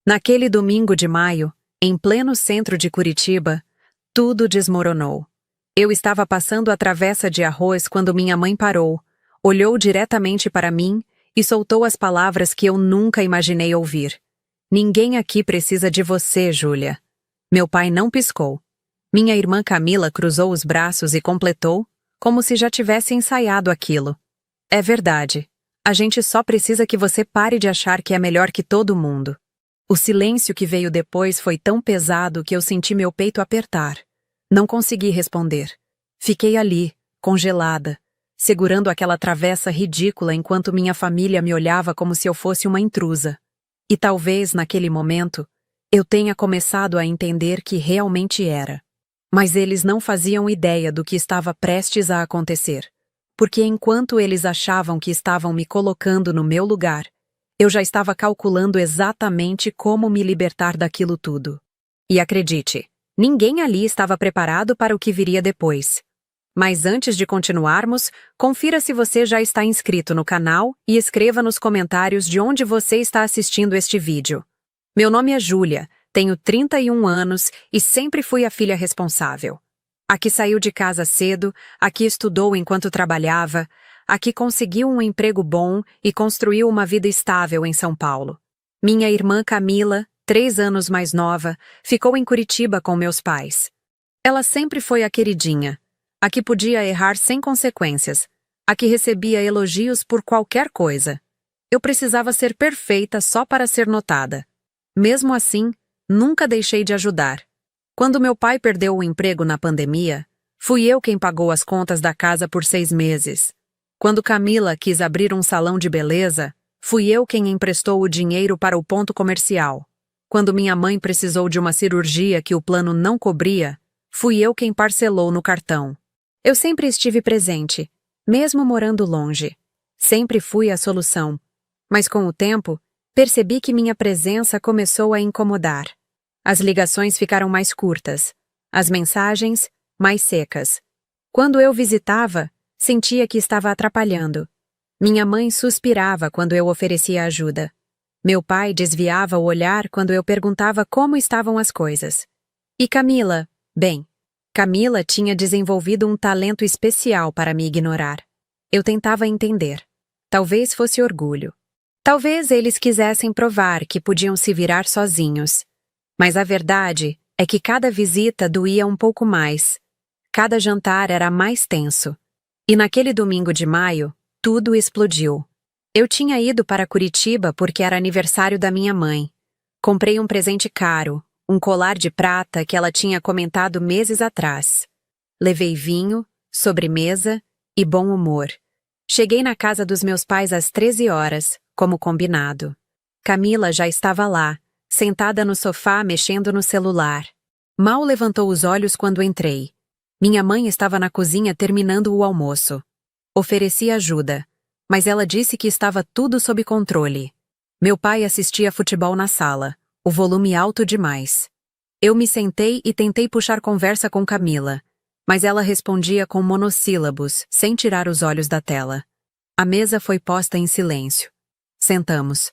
Naquele domingo de maio, em pleno centro de Curitiba, tudo desmoronou. Eu estava passando a travessa de arroz quando minha mãe parou, olhou diretamente para mim e soltou as palavras que eu nunca imaginei ouvir. Ninguém aqui precisa de você, Júlia. Meu pai não piscou. Minha irmã Camila cruzou os braços e completou, como se já tivesse ensaiado aquilo. É verdade. A gente só precisa que você pare de achar que é melhor que todo mundo. O silêncio que veio depois foi tão pesado que eu senti meu peito apertar. Não consegui responder. Fiquei ali, congelada, segurando aquela travessa ridícula enquanto minha família me olhava como se eu fosse uma intrusa. E talvez, naquele momento, eu tenha começado a entender que realmente era. Mas eles não faziam ideia do que estava prestes a acontecer. Porque enquanto eles achavam que estavam me colocando no meu lugar, eu já estava calculando exatamente como me libertar daquilo tudo. E acredite, ninguém ali estava preparado para o que viria depois. Mas antes de continuarmos, confira se você já está inscrito no canal e escreva nos comentários de onde você está assistindo este vídeo. Meu nome é Júlia, tenho 31 anos e sempre fui a filha responsável. A que saiu de casa cedo, a que estudou enquanto trabalhava, a que conseguiu um emprego bom e construiu uma vida estável em São Paulo. Minha irmã Camila, 3 anos mais nova, ficou em Curitiba com meus pais. Ela sempre foi a queridinha, a que podia errar sem consequências, a que recebia elogios por qualquer coisa. Eu precisava ser perfeita só para ser notada. Mesmo assim, nunca deixei de ajudar. Quando meu pai perdeu o emprego na pandemia, fui eu quem pagou as contas da casa por 6 meses. Quando Camila quis abrir um salão de beleza, fui eu quem emprestou o dinheiro para o ponto comercial. Quando minha mãe precisou de uma cirurgia que o plano não cobria, fui eu quem parcelou no cartão. Eu sempre estive presente, mesmo morando longe. Sempre fui a solução. Mas com o tempo, percebi que minha presença começou a incomodar. As ligações ficaram mais curtas, as mensagens mais secas. Quando eu visitava, sentia que estava atrapalhando. Minha mãe suspirava quando eu oferecia ajuda. Meu pai desviava o olhar quando eu perguntava como estavam as coisas. E Camila? Bem, Camila tinha desenvolvido um talento especial para me ignorar. Eu tentava entender. Talvez fosse orgulho. Talvez eles quisessem provar que podiam se virar sozinhos. Mas a verdade é que cada visita doía um pouco mais. Cada jantar era mais tenso. E naquele domingo de maio, tudo explodiu. Eu tinha ido para Curitiba porque era aniversário da minha mãe. Comprei um presente caro, um colar de prata que ela tinha comentado meses atrás. Levei vinho, sobremesa e bom humor. Cheguei na casa dos meus pais às 13 horas, como combinado. Camila já estava lá, sentada no sofá mexendo no celular. Mal levantou os olhos quando entrei. Minha mãe estava na cozinha terminando o almoço. Ofereci ajuda, mas ela disse que estava tudo sob controle. Meu pai assistia futebol na sala, o volume alto demais. Eu me sentei e tentei puxar conversa com Camila, mas ela respondia com monossílabos, sem tirar os olhos da tela. A mesa foi posta em silêncio. Sentamos.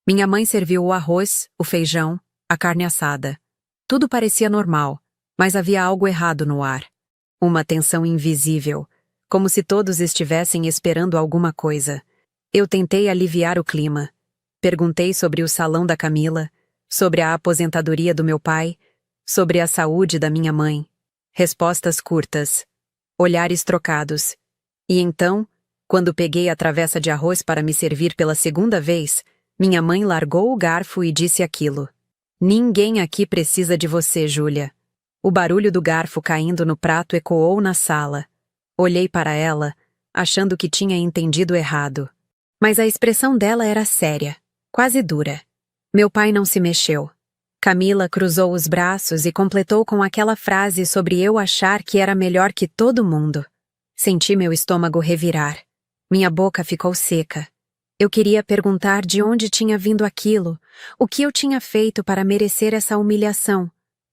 Minha mãe serviu o arroz, o feijão, a carne assada. Tudo parecia normal, mas havia algo errado no ar. Uma tensão invisível, como se todos estivessem esperando alguma coisa. Eu tentei aliviar o clima. Perguntei sobre o salão da Camila, sobre a aposentadoria do meu pai, sobre a saúde da minha mãe. Respostas curtas, olhares trocados. E então, quando peguei a travessa de arroz para me servir pela segunda vez, minha mãe largou o garfo e disse aquilo. Ninguém aqui precisa de você, Júlia. O barulho do garfo caindo no prato ecoou na sala. Olhei para ela, achando que tinha entendido errado. Mas a expressão dela era séria, quase dura. Meu pai não se mexeu. Camila cruzou os braços e completou com aquela frase sobre eu achar que era melhor que todo mundo. Senti meu estômago revirar. Minha boca ficou seca. Eu queria perguntar de onde tinha vindo aquilo, o que eu tinha feito para merecer essa humilhação.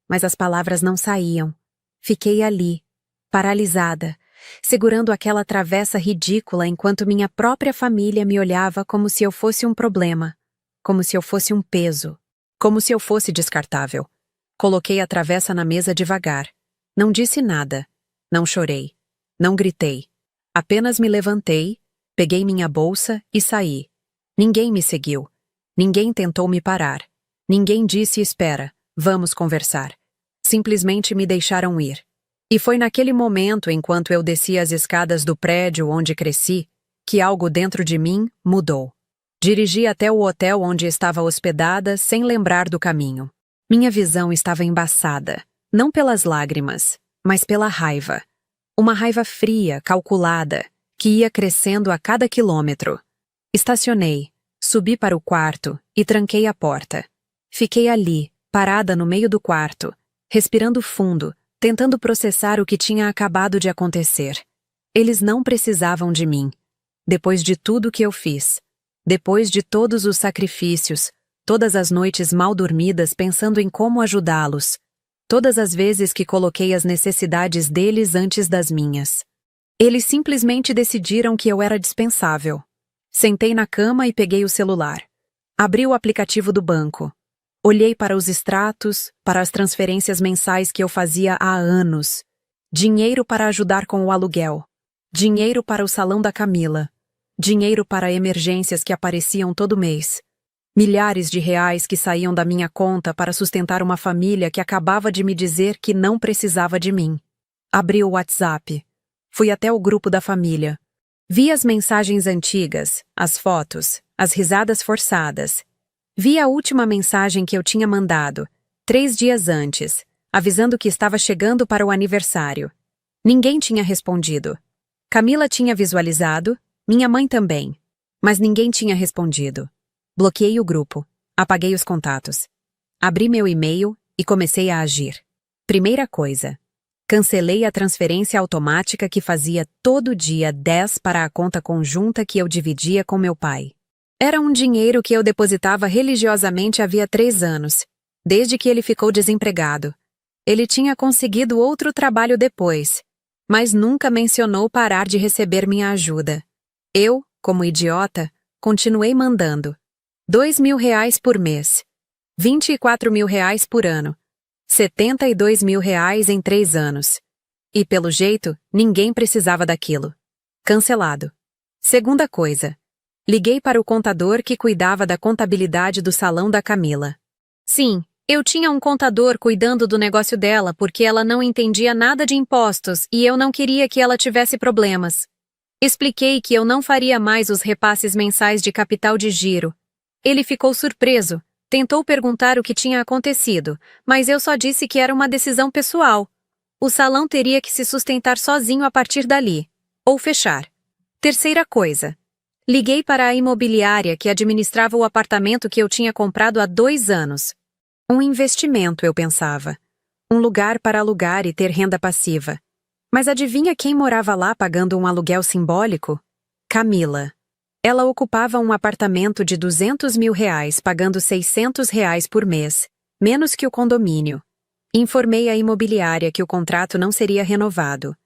Mas as palavras não saíam. Fiquei ali, paralisada, segurando aquela travessa ridícula enquanto minha própria família me olhava como se eu fosse um problema, como se eu fosse um peso, como se eu fosse descartável. Coloquei a travessa na mesa devagar. Não disse nada. Não chorei. Não gritei. Apenas me levantei, peguei minha bolsa e saí. Ninguém me seguiu. Ninguém tentou me parar. Ninguém disse espera, vamos conversar. Simplesmente me deixaram ir. E foi naquele momento, enquanto eu descia as escadas do prédio onde cresci, que algo dentro de mim mudou. Dirigi até o hotel onde estava hospedada sem lembrar do caminho. Minha visão estava embaçada, não pelas lágrimas, mas pela raiva. Uma raiva fria, calculada, que ia crescendo a cada quilômetro. Estacionei, subi para o quarto e tranquei a porta. Fiquei ali, parada no meio do quarto, respirando fundo, tentando processar o que tinha acabado de acontecer. Eles não precisavam de mim. Depois de tudo que eu fiz, depois de todos os sacrifícios, todas as noites mal dormidas pensando em como ajudá-los, todas as vezes que coloquei as necessidades deles antes das minhas. Eles simplesmente decidiram que eu era dispensável. Sentei na cama e peguei o celular. Abri o aplicativo do banco. Olhei para os extratos, para as transferências mensais que eu fazia há anos. Dinheiro para ajudar com o aluguel. Dinheiro para o salão da Camila. Dinheiro para emergências que apareciam todo mês. Milhares de reais que saíam da minha conta para sustentar uma família que acabava de me dizer que não precisava de mim. Abri o WhatsApp. Fui até o grupo da família. Vi as mensagens antigas, as fotos, as risadas forçadas. Vi a última mensagem que eu tinha mandado, 3 dias antes, avisando que estava chegando para o aniversário. Ninguém tinha respondido. Camila tinha visualizado, minha mãe também, mas ninguém tinha respondido. Bloqueei o grupo, apaguei os contatos. Abri meu e-mail e comecei a agir. Primeira coisa, cancelei a transferência automática que fazia todo dia 10 para a conta conjunta que eu dividia com meu pai. Era um dinheiro que eu depositava religiosamente havia 3 anos, desde que ele ficou desempregado. Ele tinha conseguido outro trabalho depois, mas nunca mencionou parar de receber minha ajuda. Eu, como idiota, continuei mandando. R$ 2.000 por mês. R$ 24.000 por ano. R$ 72.000 em 3 anos. E, pelo jeito, ninguém precisava daquilo. Cancelado. Segunda coisa. Liguei para o contador que cuidava da contabilidade do salão da Camila. Sim, eu tinha um contador cuidando do negócio dela porque ela não entendia nada de impostos e eu não queria que ela tivesse problemas. Expliquei que eu não faria mais os repasses mensais de capital de giro. Ele ficou surpreso, tentou perguntar o que tinha acontecido, mas eu só disse que era uma decisão pessoal. O salão teria que se sustentar sozinho a partir dali, ou fechar. Terceira coisa. Liguei para a imobiliária que administrava o apartamento que eu tinha comprado há 2 anos. Um investimento, eu pensava. Um lugar para alugar e ter renda passiva. Mas adivinha quem morava lá pagando um aluguel simbólico? Camila. Ela ocupava um apartamento de R$ 200.000 pagando R$ 600 por mês, menos que o condomínio. Informei a imobiliária que o contrato não seria renovado.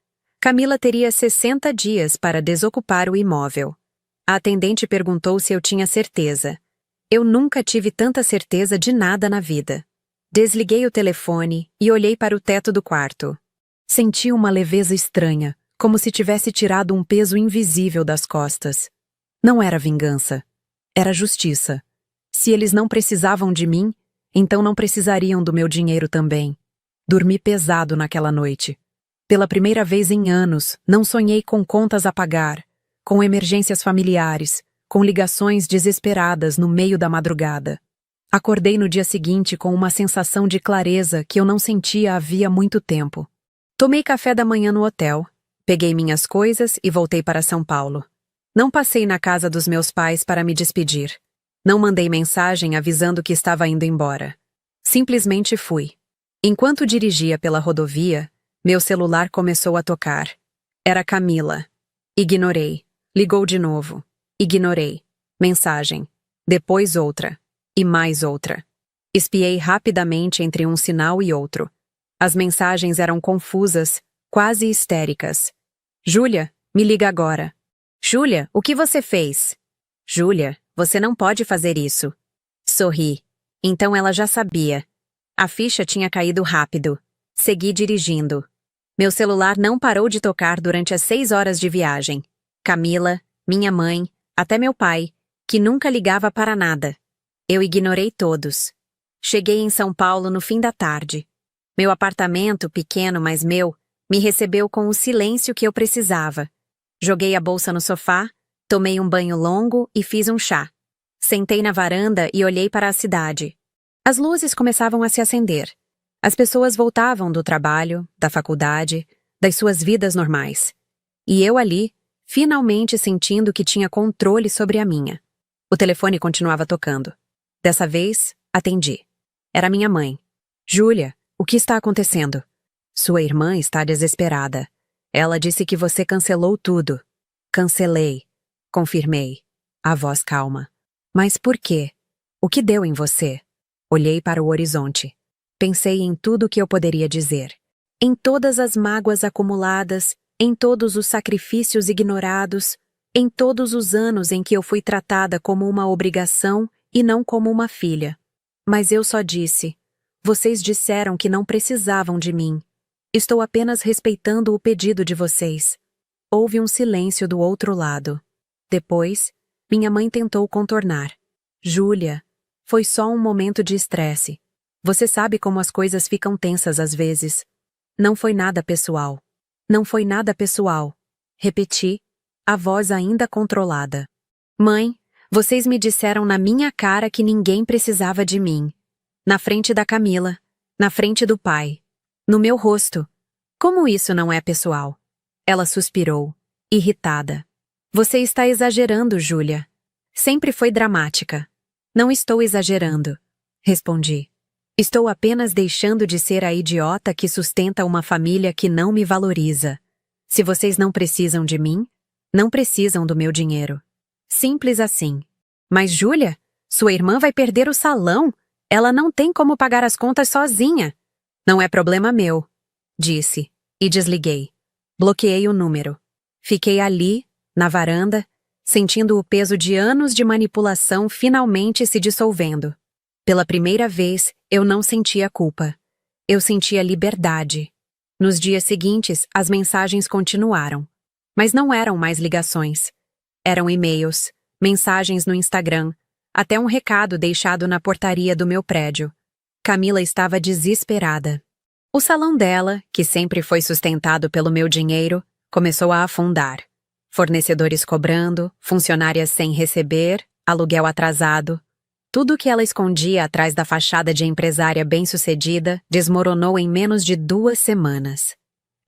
Camila teria 60 dias para desocupar o imóvel. A atendente perguntou se eu tinha certeza. Eu nunca tive tanta certeza de nada na vida. Desliguei o telefone e olhei para o teto do quarto. Senti uma leveza estranha, como se tivesse tirado um peso invisível das costas. Não era vingança. Era justiça. Se eles não precisavam de mim, então não precisariam do meu dinheiro também. Dormi pesado naquela noite. Pela primeira vez em anos, não sonhei com contas a pagar, com emergências familiares, com ligações desesperadas no meio da madrugada. Acordei no dia seguinte com uma sensação de clareza que eu não sentia havia muito tempo. Tomei café da manhã no hotel, peguei minhas coisas e voltei para São Paulo. Não passei na casa dos meus pais para me despedir. Não mandei mensagem avisando que estava indo embora. Simplesmente fui. Enquanto dirigia pela rodovia, meu celular começou a tocar. Era Camila. Ignorei. Ligou de novo. Ignorei. Mensagem. Depois outra. E mais outra. Espiei rapidamente entre um sinal e outro. As mensagens eram confusas, quase histéricas. Júlia, me liga agora. Júlia, o que você fez? Júlia, você não pode fazer isso. Sorri. Então ela já sabia. A ficha tinha caído rápido. Segui dirigindo. Meu celular não parou de tocar durante as 6 horas de viagem. Camila, minha mãe, até meu pai, que nunca ligava para nada. Eu ignorei todos. Cheguei em São Paulo no fim da tarde. Meu apartamento, pequeno, mas meu, me recebeu com o silêncio que eu precisava. Joguei a bolsa no sofá, tomei um banho longo e fiz um chá. Sentei na varanda e olhei para a cidade. As luzes começavam a se acender. As pessoas voltavam do trabalho, da faculdade, das suas vidas normais. E eu ali, finalmente sentindo que tinha controle sobre a minha. O telefone continuava tocando. Dessa vez, atendi. Era minha mãe. Júlia, o que está acontecendo? Sua irmã está desesperada. Ela disse que você cancelou tudo. Cancelei. Confirmei. A voz calma. Mas por quê? O que deu em você? Olhei para o horizonte. Pensei em tudo o que eu poderia dizer. Em todas as mágoas acumuladas, em todos os sacrifícios ignorados, em todos os anos em que eu fui tratada como uma obrigação e não como uma filha. Mas eu só disse: vocês disseram que não precisavam de mim. Estou apenas respeitando o pedido de vocês. Houve um silêncio do outro lado. Depois, minha mãe tentou contornar. Júlia, foi só um momento de estresse. Você sabe como as coisas ficam tensas às vezes. Não foi nada pessoal. Não foi nada pessoal. Repeti, a voz ainda controlada. Mãe, vocês me disseram na minha cara que ninguém precisava de mim. Na frente da Camila. Na frente do pai. No meu rosto. Como isso não é pessoal? Ela suspirou, irritada. Você está exagerando, Júlia. Sempre foi dramática. Não estou exagerando. Respondi. Estou apenas deixando de ser a idiota que sustenta uma família que não me valoriza. Se vocês não precisam de mim, não precisam do meu dinheiro. Simples assim. Mas, Júlia, sua irmã vai perder o salão. Ela não tem como pagar as contas sozinha. Não é problema meu, disse, e desliguei. Bloqueei o número. Fiquei ali, na varanda, sentindo o peso de anos de manipulação finalmente se dissolvendo. Pela primeira vez, eu não sentia culpa. Eu sentia liberdade. Nos dias seguintes, as mensagens continuaram. Mas não eram mais ligações. Eram e-mails, mensagens no Instagram, até um recado deixado na portaria do meu prédio. Camila estava desesperada. O salão dela, que sempre foi sustentado pelo meu dinheiro, começou a afundar. Fornecedores cobrando, funcionárias sem receber, aluguel atrasado. Tudo o que ela escondia atrás da fachada de empresária bem-sucedida desmoronou em menos de 2 semanas.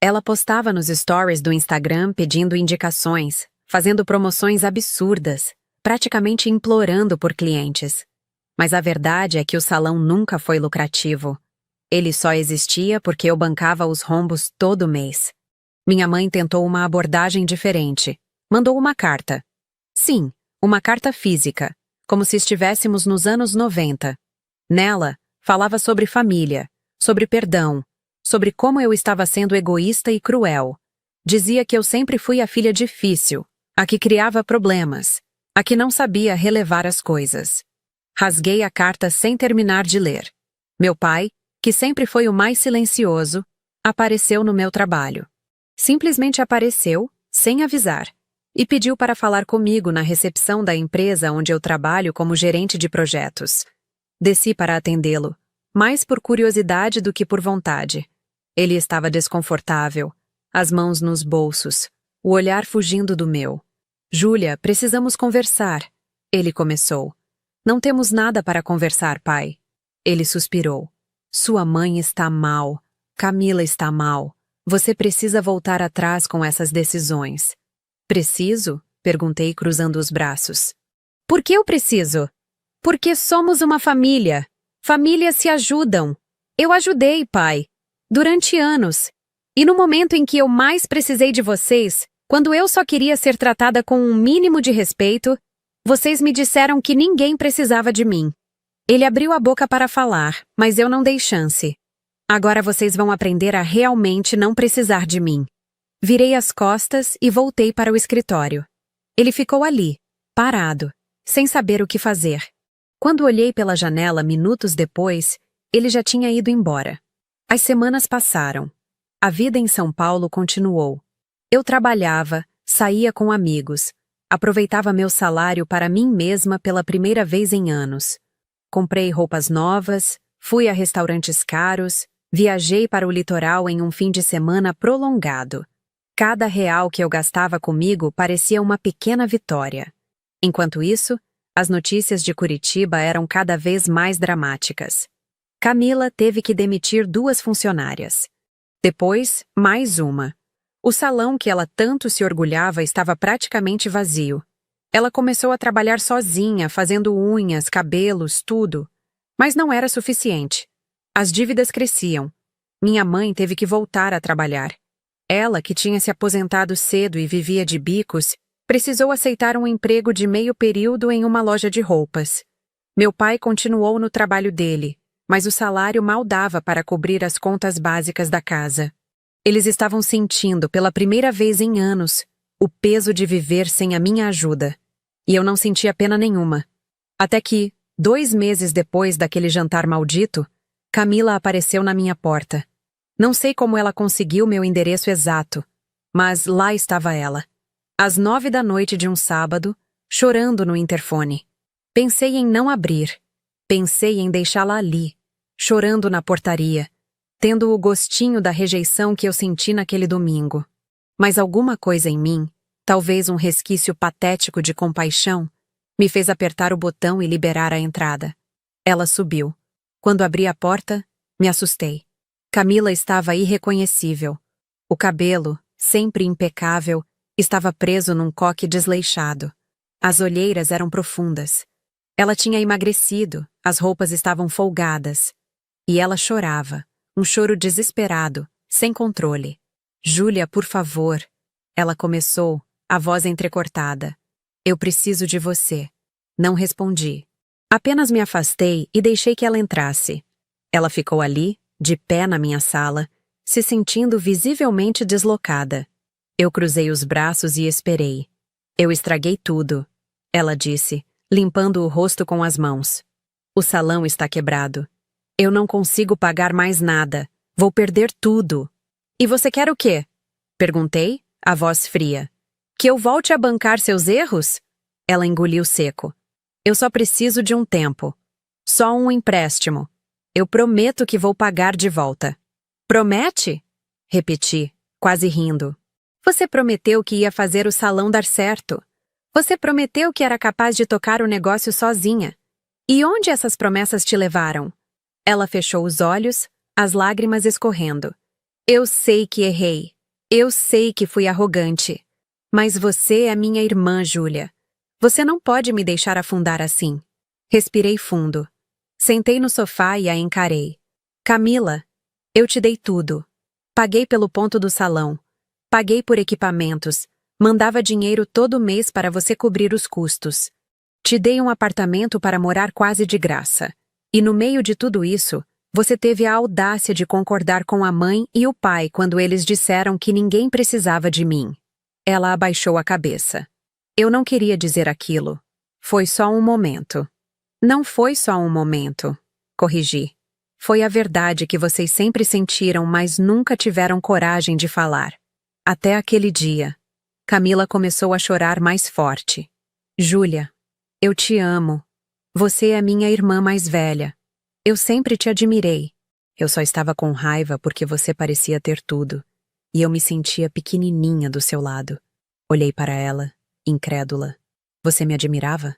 Ela postava nos stories do Instagram pedindo indicações, fazendo promoções absurdas, praticamente implorando por clientes. Mas a verdade é que o salão nunca foi lucrativo. Ele só existia porque eu bancava os rombos todo mês. Minha mãe tentou uma abordagem diferente. Mandou uma carta. Sim, uma carta física, como se estivéssemos nos anos 90. Nela, falava sobre família, sobre perdão, sobre como eu estava sendo egoísta e cruel. Dizia que eu sempre fui a filha difícil, a que criava problemas, a que não sabia relevar as coisas. Rasguei a carta sem terminar de ler. Meu pai, que sempre foi o mais silencioso, apareceu no meu trabalho. Simplesmente apareceu, sem avisar, e pediu para falar comigo na recepção da empresa onde eu trabalho como gerente de projetos. Desci para atendê-lo, mais por curiosidade do que por vontade. Ele estava desconfortável, as mãos nos bolsos, o olhar fugindo do meu. Júlia, precisamos conversar. Ele começou. Não temos nada para conversar, pai. Ele suspirou. Sua mãe está mal. Camila está mal. Você precisa voltar atrás com essas decisões. Preciso? Perguntei cruzando os braços. Por que eu preciso? Porque somos uma família. Famílias se ajudam. Eu ajudei, pai. Durante anos. E no momento em que eu mais precisei de vocês, quando eu só queria ser tratada com um mínimo de respeito, vocês me disseram que ninguém precisava de mim. Ele abriu a boca para falar, mas eu não dei chance. Agora vocês vão aprender a realmente não precisar de mim. Virei as costas e voltei para o escritório. Ele ficou ali, parado, sem saber o que fazer. Quando olhei pela janela minutos depois, ele já tinha ido embora. As semanas passaram. A vida em São Paulo continuou. Eu trabalhava, saía com amigos, aproveitava meu salário para mim mesma pela primeira vez em anos. Comprei roupas novas, fui a restaurantes caros, viajei para o litoral em um fim de semana prolongado. Cada real que eu gastava comigo parecia uma pequena vitória. Enquanto isso, as notícias de Curitiba eram cada vez mais dramáticas. Camila teve que demitir 2 funcionárias. Depois, mais uma. O salão que ela tanto se orgulhava estava praticamente vazio. Ela começou a trabalhar sozinha, fazendo unhas, cabelos, tudo. Mas não era suficiente. As dívidas cresciam. Minha mãe teve que voltar a trabalhar. Ela, que tinha se aposentado cedo e vivia de bicos, precisou aceitar um emprego de meio período em uma loja de roupas. Meu pai continuou no trabalho dele, mas o salário mal dava para cobrir as contas básicas da casa. Eles estavam sentindo, pela primeira vez em anos, o peso de viver sem a minha ajuda. E eu não sentia pena nenhuma. Até que, 2 meses depois daquele jantar maldito, Camila apareceu na minha porta. Não sei como ela conseguiu meu endereço exato, mas lá estava ela. Às 9 da noite de um sábado, chorando no interfone. Pensei em não abrir. Pensei em deixá-la ali, chorando na portaria, tendo o gostinho da rejeição que eu senti naquele domingo. Mas alguma coisa em mim, talvez um resquício patético de compaixão, me fez apertar o botão e liberar a entrada. Ela subiu. Quando abri a porta, me assustei. Camila estava irreconhecível. O cabelo, sempre impecável, estava preso num coque desleixado. As olheiras eram profundas. Ela tinha emagrecido, as roupas estavam folgadas. E ela chorava, um choro desesperado, sem controle. Júlia, por favor. Ela começou, a voz entrecortada. Eu preciso de você. Não respondi. Apenas me afastei e deixei que ela entrasse. Ela ficou ali, de pé na minha sala, se sentindo visivelmente deslocada. Eu cruzei os braços e esperei. Eu estraguei tudo, ela disse, limpando o rosto com as mãos. O salão está quebrado. Eu não consigo pagar mais nada. Vou perder tudo. E você quer o quê? Perguntei, a voz fria. Que eu volte a bancar seus erros? Ela engoliu seco. Eu só preciso de um tempo. Só um empréstimo. Eu prometo que vou pagar de volta. Promete? Repeti, quase rindo. Você prometeu que ia fazer o salão dar certo. Você prometeu que era capaz de tocar o negócio sozinha. E onde essas promessas te levaram? Ela fechou os olhos, as lágrimas escorrendo. Eu sei que errei. Eu sei que fui arrogante. Mas você é minha irmã, Júlia. Você não pode me deixar afundar assim. Respirei fundo. Sentei no sofá e a encarei. Camila, eu te dei tudo. Paguei pelo ponto do salão. Paguei por equipamentos. Mandava dinheiro todo mês para você cobrir os custos. Te dei um apartamento para morar quase de graça. E no meio de tudo isso, você teve a audácia de concordar com a mãe e o pai quando eles disseram que ninguém precisava de mim. Ela abaixou a cabeça. Eu não queria dizer aquilo. Foi só um momento. Não foi só um momento, corrigi. Foi a verdade que vocês sempre sentiram, mas nunca tiveram coragem de falar. Até aquele dia. Camila começou a chorar mais forte. Júlia, eu te amo. Você é minha irmã mais velha. Eu sempre te admirei. Eu só estava com raiva porque você parecia ter tudo. E eu me sentia pequenininha do seu lado. Olhei para ela, incrédula. Você me admirava?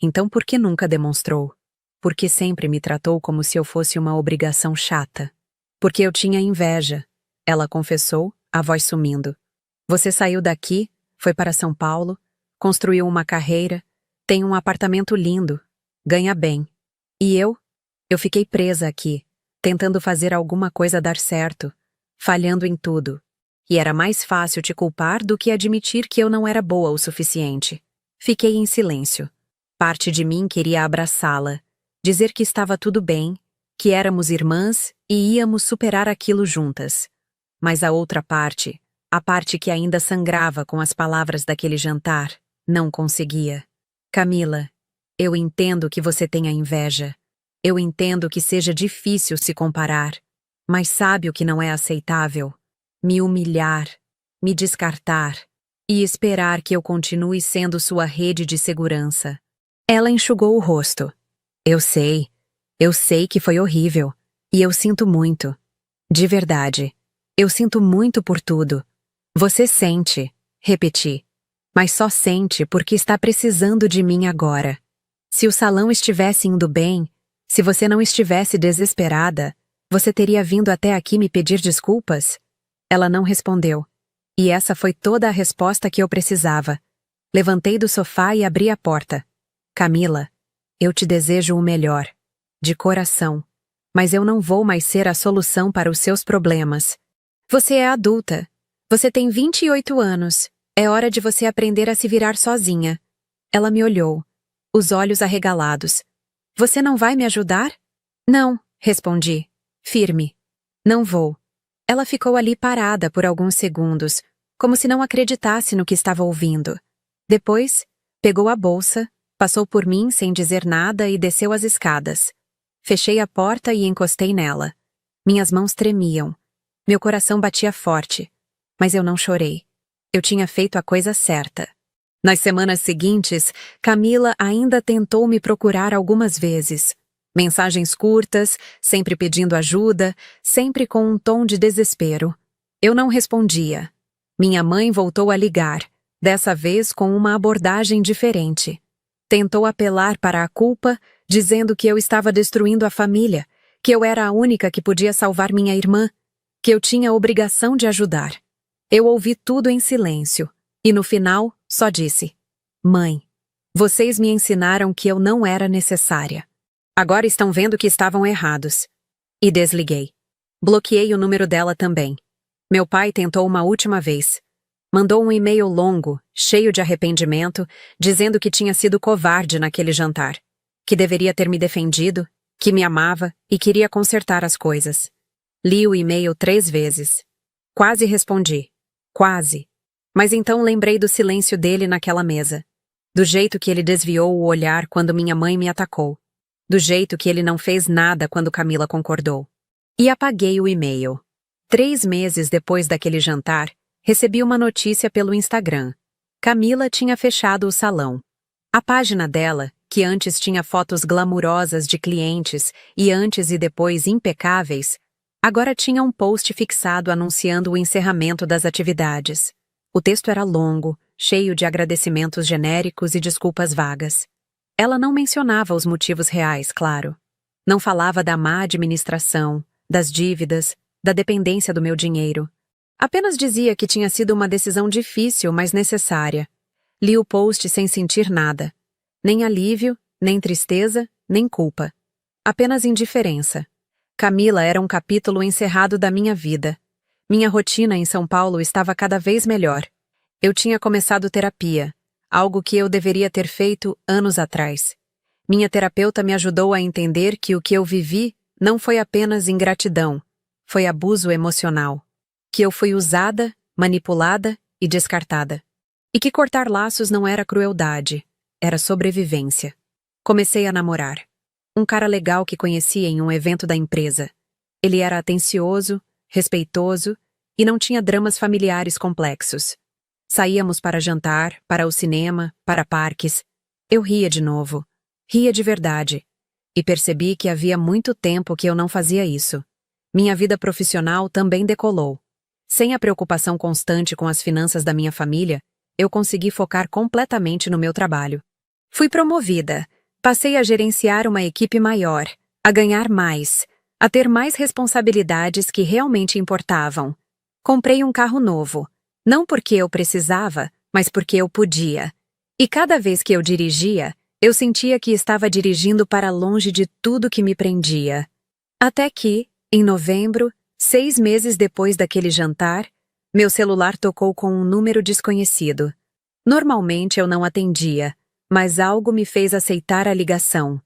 Então por que nunca demonstrou? Porque sempre me tratou como se eu fosse uma obrigação chata. Porque eu tinha inveja. Ela confessou, a voz sumindo. Você saiu daqui, foi para São Paulo, construiu uma carreira, tem um apartamento lindo, ganha bem. E eu? Eu fiquei presa aqui, tentando fazer alguma coisa dar certo, falhando em tudo. E era mais fácil te culpar do que admitir que eu não era boa o suficiente. Fiquei em silêncio. Parte de mim queria abraçá-la, dizer que estava tudo bem, que éramos irmãs e íamos superar aquilo juntas. Mas a outra parte, a parte que ainda sangrava com as palavras daquele jantar, não conseguia. Camila, Eu entendo que você tenha inveja. Eu entendo que seja difícil se comparar. Mas sabe o que não é aceitável? Me humilhar, me descartar e esperar que eu continue sendo sua rede de segurança. Ela enxugou o rosto. Eu sei que foi horrível. E eu sinto muito. De verdade. Eu sinto muito por tudo. Você sente, repeti. Mas só sente porque está precisando de mim agora. Se o salão estivesse indo bem, se você não estivesse desesperada, você teria vindo até aqui me pedir desculpas? Ela não respondeu. E essa foi toda a resposta que eu precisava. Levantei do sofá e abri a porta. Camila, eu te desejo o melhor. De coração. Mas eu não vou mais ser a solução para os seus problemas. Você é adulta. Você tem 28 anos. É hora de você aprender a se virar sozinha. Ela me olhou, os olhos arregalados. Você não vai me ajudar? Não, respondi, firme. Não vou. Ela ficou ali parada por alguns segundos, como se não acreditasse no que estava ouvindo. Depois, pegou a bolsa, passou por mim sem dizer nada e desceu as escadas. Fechei a porta e encostei nela. Minhas mãos tremiam. Meu coração batia forte. Mas eu não chorei. Eu tinha feito a coisa certa. Nas semanas seguintes, Camila ainda tentou me procurar algumas vezes. Mensagens curtas, sempre pedindo ajuda, sempre com um tom de desespero. Eu não respondia. Minha mãe voltou a ligar, dessa vez com uma abordagem diferente. Tentou apelar para a culpa, dizendo que eu estava destruindo a família, que eu era a única que podia salvar minha irmã, que eu tinha a obrigação de ajudar. Eu ouvi tudo em silêncio, e no final só disse: Mãe, vocês me ensinaram que eu não era necessária. Agora estão vendo que estavam errados. E desliguei. Bloqueei o número dela também. Meu pai tentou uma última vez. Mandou um e-mail longo, cheio de arrependimento, dizendo que tinha sido covarde naquele jantar, que deveria ter me defendido, que me amava e queria consertar as coisas. Li o e-mail 3 vezes. Quase respondi. Quase. Mas então lembrei do silêncio dele naquela mesa. Do jeito que ele desviou o olhar quando minha mãe me atacou. Do jeito que ele não fez nada quando Camila concordou. E apaguei o e-mail. 3 meses depois daquele jantar, recebi uma notícia pelo Instagram. Camila tinha fechado o salão. A página dela, que antes tinha fotos glamurosas de clientes e antes e depois impecáveis, agora tinha um post fixado anunciando o encerramento das atividades. O texto era longo, cheio de agradecimentos genéricos e desculpas vagas. Ela não mencionava os motivos reais, claro. Não falava da má administração, das dívidas, da dependência do meu dinheiro. Apenas dizia que tinha sido uma decisão difícil, mas necessária. Li o post sem sentir nada. Nem alívio, nem tristeza, nem culpa. Apenas indiferença. Camila era um capítulo encerrado da minha vida. Minha rotina em São Paulo estava cada vez melhor. Eu tinha começado terapia, algo que eu deveria ter feito anos atrás. Minha terapeuta me ajudou a entender que o que eu vivi não foi apenas ingratidão, foi abuso emocional. Que eu fui usada, manipulada e descartada. E que cortar laços não era crueldade, era sobrevivência. Comecei a namorar. Um cara legal que conheci em um evento da empresa. Ele era atencioso, respeitoso e não tinha dramas familiares complexos. Saíamos para jantar, para o cinema, para parques. Eu ria de novo. Ria de verdade. E percebi que havia muito tempo que eu não fazia isso. Minha vida profissional também decolou. Sem a preocupação constante com as finanças da minha família, eu consegui focar completamente no meu trabalho. Fui promovida. Passei a gerenciar uma equipe maior, a ganhar mais, a ter mais responsabilidades que realmente importavam. Comprei um carro novo. Não porque eu precisava, mas porque eu podia. E cada vez que eu dirigia, eu sentia que estava dirigindo para longe de tudo que me prendia. Até que, em novembro, 6 meses depois daquele jantar, meu celular tocou com um número desconhecido. Normalmente eu não atendia, mas algo me fez aceitar a ligação.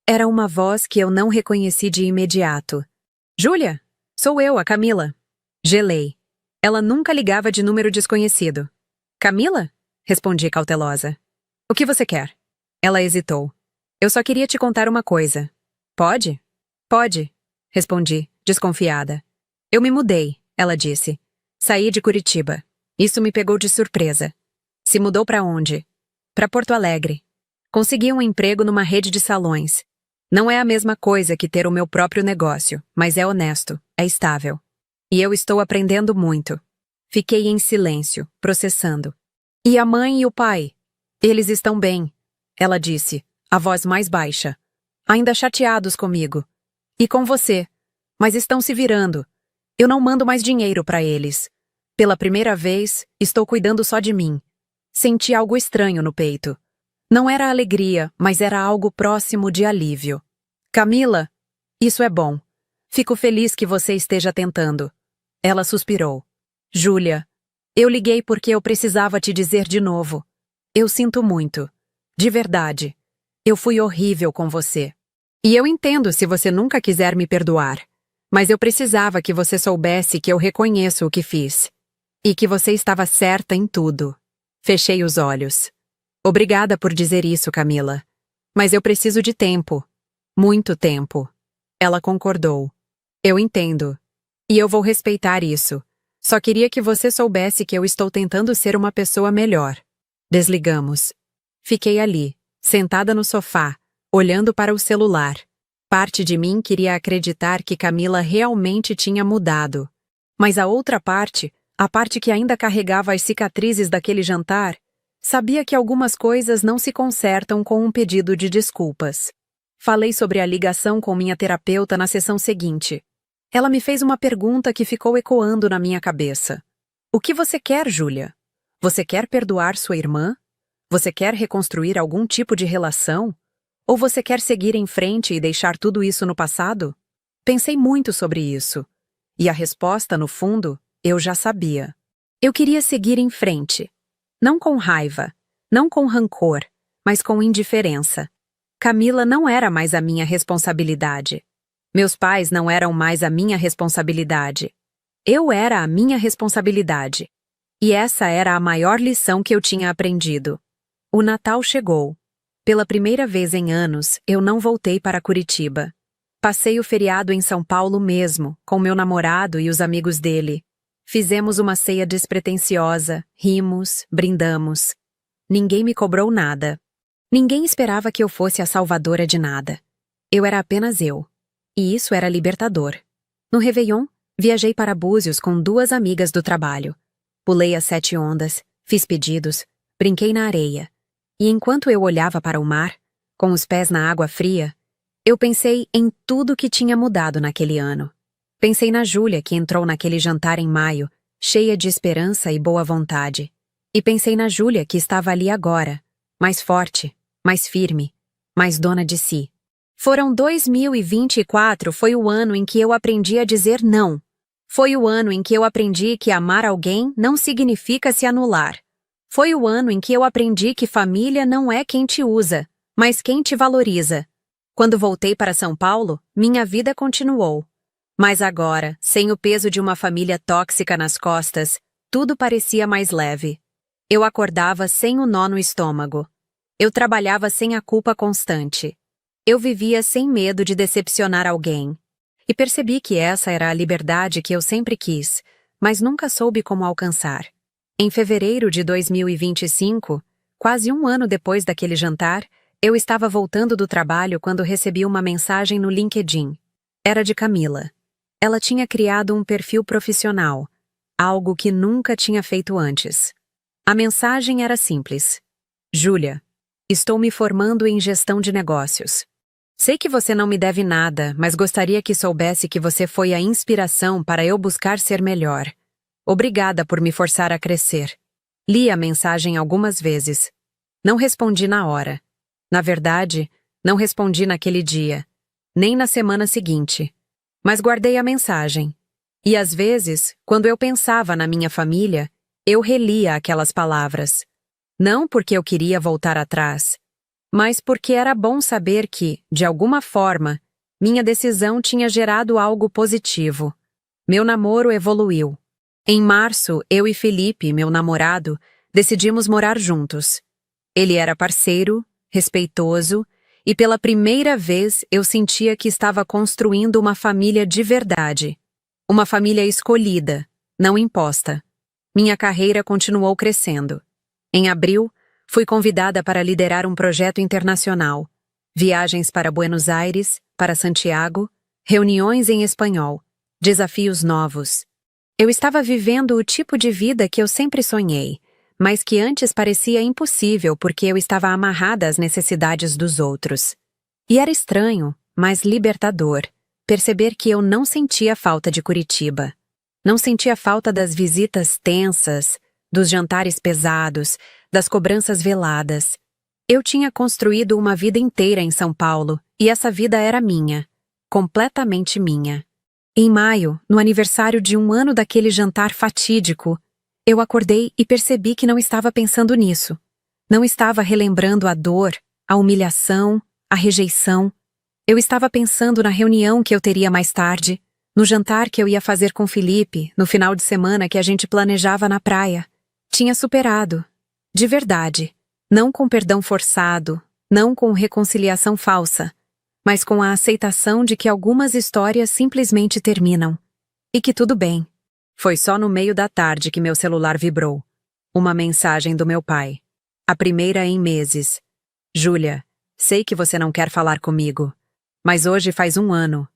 Era uma voz que eu não reconheci de imediato. Júlia, sou eu, a Camila. Gelei. Ela nunca ligava de número desconhecido. Camila? Respondi cautelosa. O que você quer? Ela hesitou. Eu só queria te contar uma coisa. Pode? Pode, respondi, desconfiada. Eu me mudei, ela disse. Saí de Curitiba. Isso me pegou de surpresa. Se mudou para onde? Para Porto Alegre. Consegui um emprego numa rede de salões. Não é a mesma coisa que ter o meu próprio negócio, mas é honesto, é estável. E eu estou aprendendo muito. Fiquei em silêncio, processando. E a mãe e o pai? Eles estão bem, ela disse, a voz mais baixa. Ainda chateados comigo. E com você. Mas estão se virando. Eu não mando mais dinheiro para eles. Pela primeira vez, estou cuidando só de mim. Senti algo estranho no peito. Não era alegria, mas era algo próximo de alívio. Camila, isso é bom. Fico feliz que você esteja tentando. Ela suspirou. Júlia, eu liguei porque eu precisava te dizer de novo. Eu sinto muito. De verdade. Eu fui horrível com você. E eu entendo se você nunca quiser me perdoar. Mas eu precisava que você soubesse que eu reconheço o que fiz. E que você estava certa em tudo. Fechei os olhos. Obrigada por dizer isso, Camila. Mas eu preciso de tempo. Muito tempo. Ela concordou. Eu entendo. E eu vou respeitar isso. Só queria que você soubesse que eu estou tentando ser uma pessoa melhor. Desligamos. Fiquei ali, sentada no sofá, olhando para o celular. Parte de mim queria acreditar que Camila realmente tinha mudado. Mas a outra parte, a parte que ainda carregava as cicatrizes daquele jantar, sabia que algumas coisas não se consertam com um pedido de desculpas. Falei sobre a ligação com minha terapeuta na sessão seguinte. Ela me fez uma pergunta que ficou ecoando na minha cabeça. O que você quer, Júlia? Você quer perdoar sua irmã? Você quer reconstruir algum tipo de relação? Ou você quer seguir em frente e deixar tudo isso no passado? Pensei muito sobre isso. E a resposta, no fundo, eu já sabia. Eu queria seguir em frente. Não com raiva, não com rancor, mas com indiferença. Camila não era mais a minha responsabilidade. Meus pais não eram mais a minha responsabilidade. Eu era a minha responsabilidade. E essa era a maior lição que eu tinha aprendido. O Natal chegou. Pela primeira vez em anos, eu não voltei para Curitiba. Passei o feriado em São Paulo mesmo, com meu namorado e os amigos dele. Fizemos uma ceia despretensiosa, rimos, brindamos. Ninguém me cobrou nada. Ninguém esperava que eu fosse a salvadora de nada. Eu era apenas eu. E isso era libertador. No Réveillon, viajei para Búzios com 2 amigas do trabalho. Pulei as 7 ondas, fiz pedidos, brinquei na areia. E enquanto eu olhava para o mar, com os pés na água fria, eu pensei em tudo que tinha mudado naquele ano. Pensei na Júlia que entrou naquele jantar em maio, cheia de esperança e boa vontade. E pensei na Júlia que estava ali agora, mais forte, mais firme, mais dona de si. 2024 foi o ano em que eu aprendi a dizer não. Foi o ano em que eu aprendi que amar alguém não significa se anular. Foi o ano em que eu aprendi que família não é quem te usa, mas quem te valoriza. Quando voltei para São Paulo, minha vida continuou. Mas agora, sem o peso de uma família tóxica nas costas, tudo parecia mais leve. Eu acordava sem o nó no estômago. Eu trabalhava sem a culpa constante. Eu vivia sem medo de decepcionar alguém. E percebi que essa era a liberdade que eu sempre quis, mas nunca soube como alcançar. Em fevereiro de 2025, quase um ano depois daquele jantar, eu estava voltando do trabalho quando recebi uma mensagem no LinkedIn. Era de Camila. Ela tinha criado um perfil profissional, algo que nunca tinha feito antes. A mensagem era simples. Júlia, estou me formando em gestão de negócios. Sei que você não me deve nada, mas gostaria que soubesse que você foi a inspiração para eu buscar ser melhor. Obrigada por me forçar a crescer. Li a mensagem algumas vezes. Não respondi na hora. Na verdade, não respondi naquele dia, nem na semana seguinte. Mas guardei a mensagem. E às vezes, quando eu pensava na minha família, eu relia aquelas palavras. Não porque eu queria voltar atrás, mas porque era bom saber que, de alguma forma, minha decisão tinha gerado algo positivo. Meu namoro evoluiu. Em março, eu e Felipe, meu namorado, decidimos morar juntos. Ele era parceiro, respeitoso e pela primeira vez eu sentia que estava construindo uma família de verdade. Uma família escolhida, não imposta. Minha carreira continuou crescendo. Em abril, fui convidada para liderar um projeto internacional. Viagens para Buenos Aires, para Santiago, reuniões em espanhol, desafios novos. Eu estava vivendo o tipo de vida que eu sempre sonhei, mas que antes parecia impossível porque eu estava amarrada às necessidades dos outros. E era estranho, mas libertador, perceber que eu não sentia falta de Curitiba. Não sentia falta das visitas tensas, dos jantares pesados, das cobranças veladas. Eu tinha construído uma vida inteira em São Paulo, e essa vida era minha, completamente minha. Em maio, no aniversário de 1 ano daquele jantar fatídico, eu acordei e percebi que não estava pensando nisso. Não estava relembrando a dor, a humilhação, a rejeição. Eu estava pensando na reunião que eu teria mais tarde, no jantar que eu ia fazer com Felipe, no final de semana que a gente planejava na praia. Tinha superado. De verdade. Não com perdão forçado, não com reconciliação falsa, mas com a aceitação de que algumas histórias simplesmente terminam. E que tudo bem. Foi só no meio da tarde que meu celular vibrou. Uma mensagem do meu pai. A primeira em meses. Júlia, sei que você não quer falar comigo, mas hoje faz 1 ano.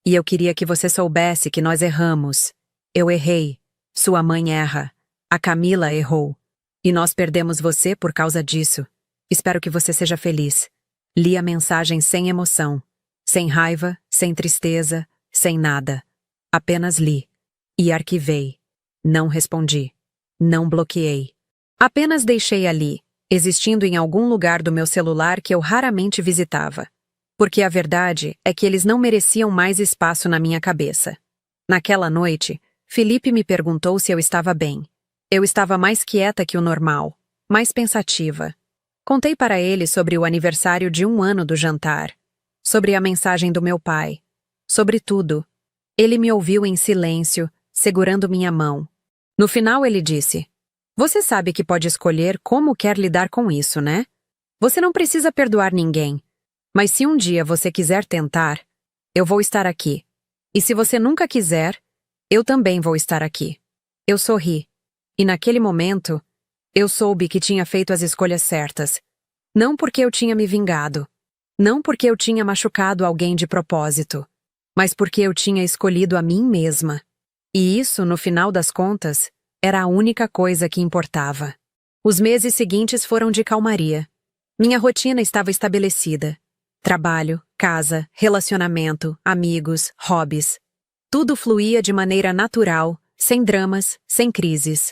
E eu queria que você soubesse que nós erramos. Eu errei. Sua mãe erra. A Camila errou. E nós perdemos você por causa disso. Espero que você seja feliz. Li a mensagem sem emoção. Sem raiva, sem tristeza, sem nada. Apenas li. E arquivei. Não respondi. Não bloqueei. Apenas deixei ali, existindo em algum lugar do meu celular que eu raramente visitava. Porque a verdade é que eles não mereciam mais espaço na minha cabeça. Naquela noite, Felipe me perguntou se eu estava bem. Eu estava mais quieta que o normal, mais pensativa. Contei para ele sobre o aniversário de 1 ano do jantar, sobre a mensagem do meu pai, sobre tudo. Ele me ouviu em silêncio, segurando minha mão. No final ele disse: "Você sabe que pode escolher como quer lidar com isso, né? Você não precisa perdoar ninguém. Mas se um dia você quiser tentar, eu vou estar aqui. E se você nunca quiser, eu também vou estar aqui." Eu sorri. E naquele momento, eu soube que tinha feito as escolhas certas. Não porque eu tinha me vingado. Não porque eu tinha machucado alguém de propósito. Mas porque eu tinha escolhido a mim mesma. E isso, no final das contas, era a única coisa que importava. Os meses seguintes foram de calmaria. Minha rotina estava estabelecida. Trabalho, casa, relacionamento, amigos, hobbies. Tudo fluía de maneira natural, sem dramas, sem crises.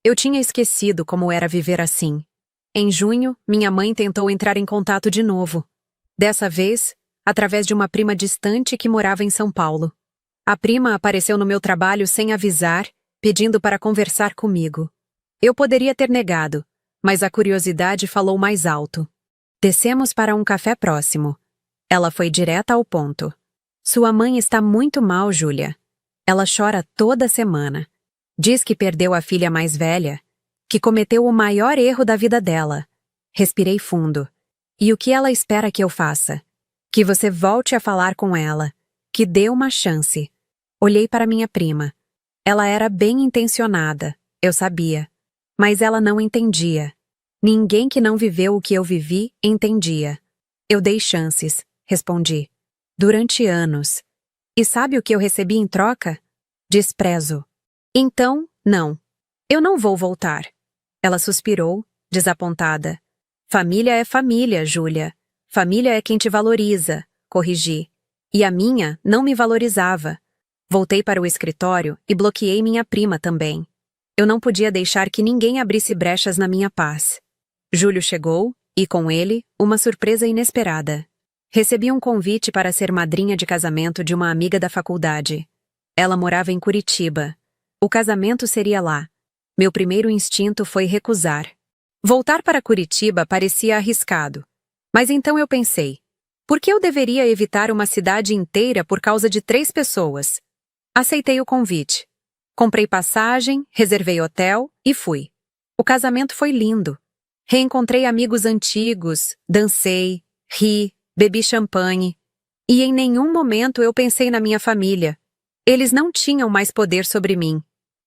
Eu tinha esquecido como era viver assim. Em junho, minha mãe tentou entrar em contato de novo. Dessa vez, através de uma prima distante que morava em São Paulo. A prima apareceu no meu trabalho sem avisar, pedindo para conversar comigo. Eu poderia ter negado, mas a curiosidade falou mais alto. Descemos para um café próximo. Ela foi direta ao ponto. Sua mãe está muito mal, Júlia. Ela chora toda semana. Diz que perdeu a filha mais velha, que cometeu o maior erro da vida dela. Respirei fundo. E o que ela espera que eu faça? Que você volte a falar com ela, que dê uma chance. Olhei para minha prima. Ela era bem intencionada, eu sabia. Mas ela não entendia. Ninguém que não viveu o que eu vivi entendia. Eu dei chances, respondi. Durante anos. E sabe o que eu recebi em troca? Desprezo. Então, não. Eu não vou voltar. Ela suspirou, desapontada. Família é família, Júlia. Família é quem te valoriza, corrigi. E a minha não me valorizava. Voltei para o escritório e bloqueei minha prima também. Eu não podia deixar que ninguém abrisse brechas na minha paz. Júlio chegou, e com ele, uma surpresa inesperada. Recebi um convite para ser madrinha de casamento de uma amiga da faculdade. Ela morava em Curitiba. O casamento seria lá. Meu primeiro instinto foi recusar. Voltar para Curitiba parecia arriscado. Mas então eu pensei, por que eu deveria evitar uma cidade inteira por causa de 3 pessoas? Aceitei o convite. Comprei passagem, reservei hotel e fui. O casamento foi lindo. Reencontrei amigos antigos, dancei, ri, bebi champanhe, e em nenhum momento eu pensei na minha família. Eles não tinham mais poder sobre mim.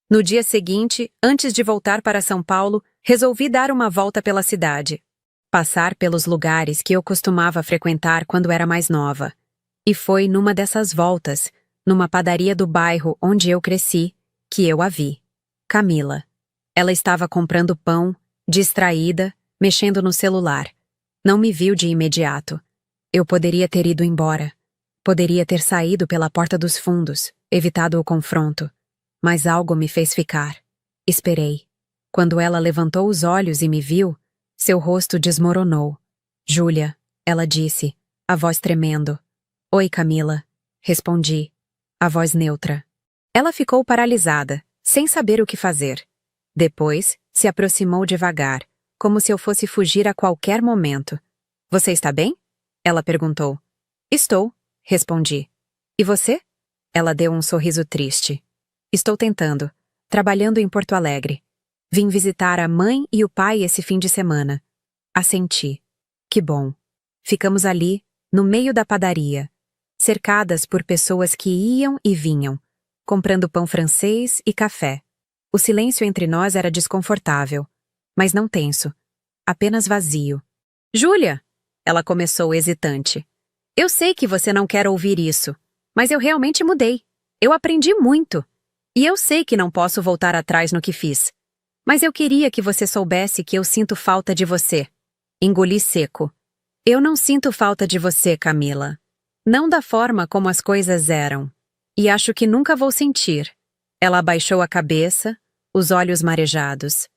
No dia seguinte, antes de voltar para São Paulo, resolvi dar uma volta pela cidade. Passar pelos lugares que eu costumava frequentar quando era mais nova. E foi numa dessas voltas, numa padaria do bairro onde eu cresci, que eu a vi. Camila. Ela estava comprando pão, distraída, mexendo no celular. Não me viu de imediato. Eu poderia ter ido embora. Poderia ter saído pela porta dos fundos, evitado o confronto. Mas algo me fez ficar. Esperei. Quando ela levantou os olhos e me viu, seu rosto desmoronou. Júlia, ela disse, a voz tremendo. Oi, Camila. Respondi, a voz neutra. Ela ficou paralisada, sem saber o que fazer. Depois, se aproximou devagar, como se eu fosse fugir a qualquer momento. Você está bem? Ela perguntou. Estou, respondi. E você? Ela deu um sorriso triste. Estou tentando, trabalhando em Porto Alegre. Vim visitar a mãe e o pai esse fim de semana. Assenti. Que bom. Ficamos ali, no meio da padaria, cercadas por pessoas que iam e vinham, comprando pão francês e café. O silêncio entre nós era desconfortável, mas não tenso, apenas vazio. Júlia! Ela começou hesitante. Eu sei que você não quer ouvir isso, mas eu realmente mudei. Eu aprendi muito. E eu sei que não posso voltar atrás no que fiz. Mas eu queria que você soubesse que eu sinto falta de você. Engoli seco. Eu não sinto falta de você, Camila. Não da forma como as coisas eram. E acho que nunca vou sentir. Ela abaixou a cabeça, os olhos marejados.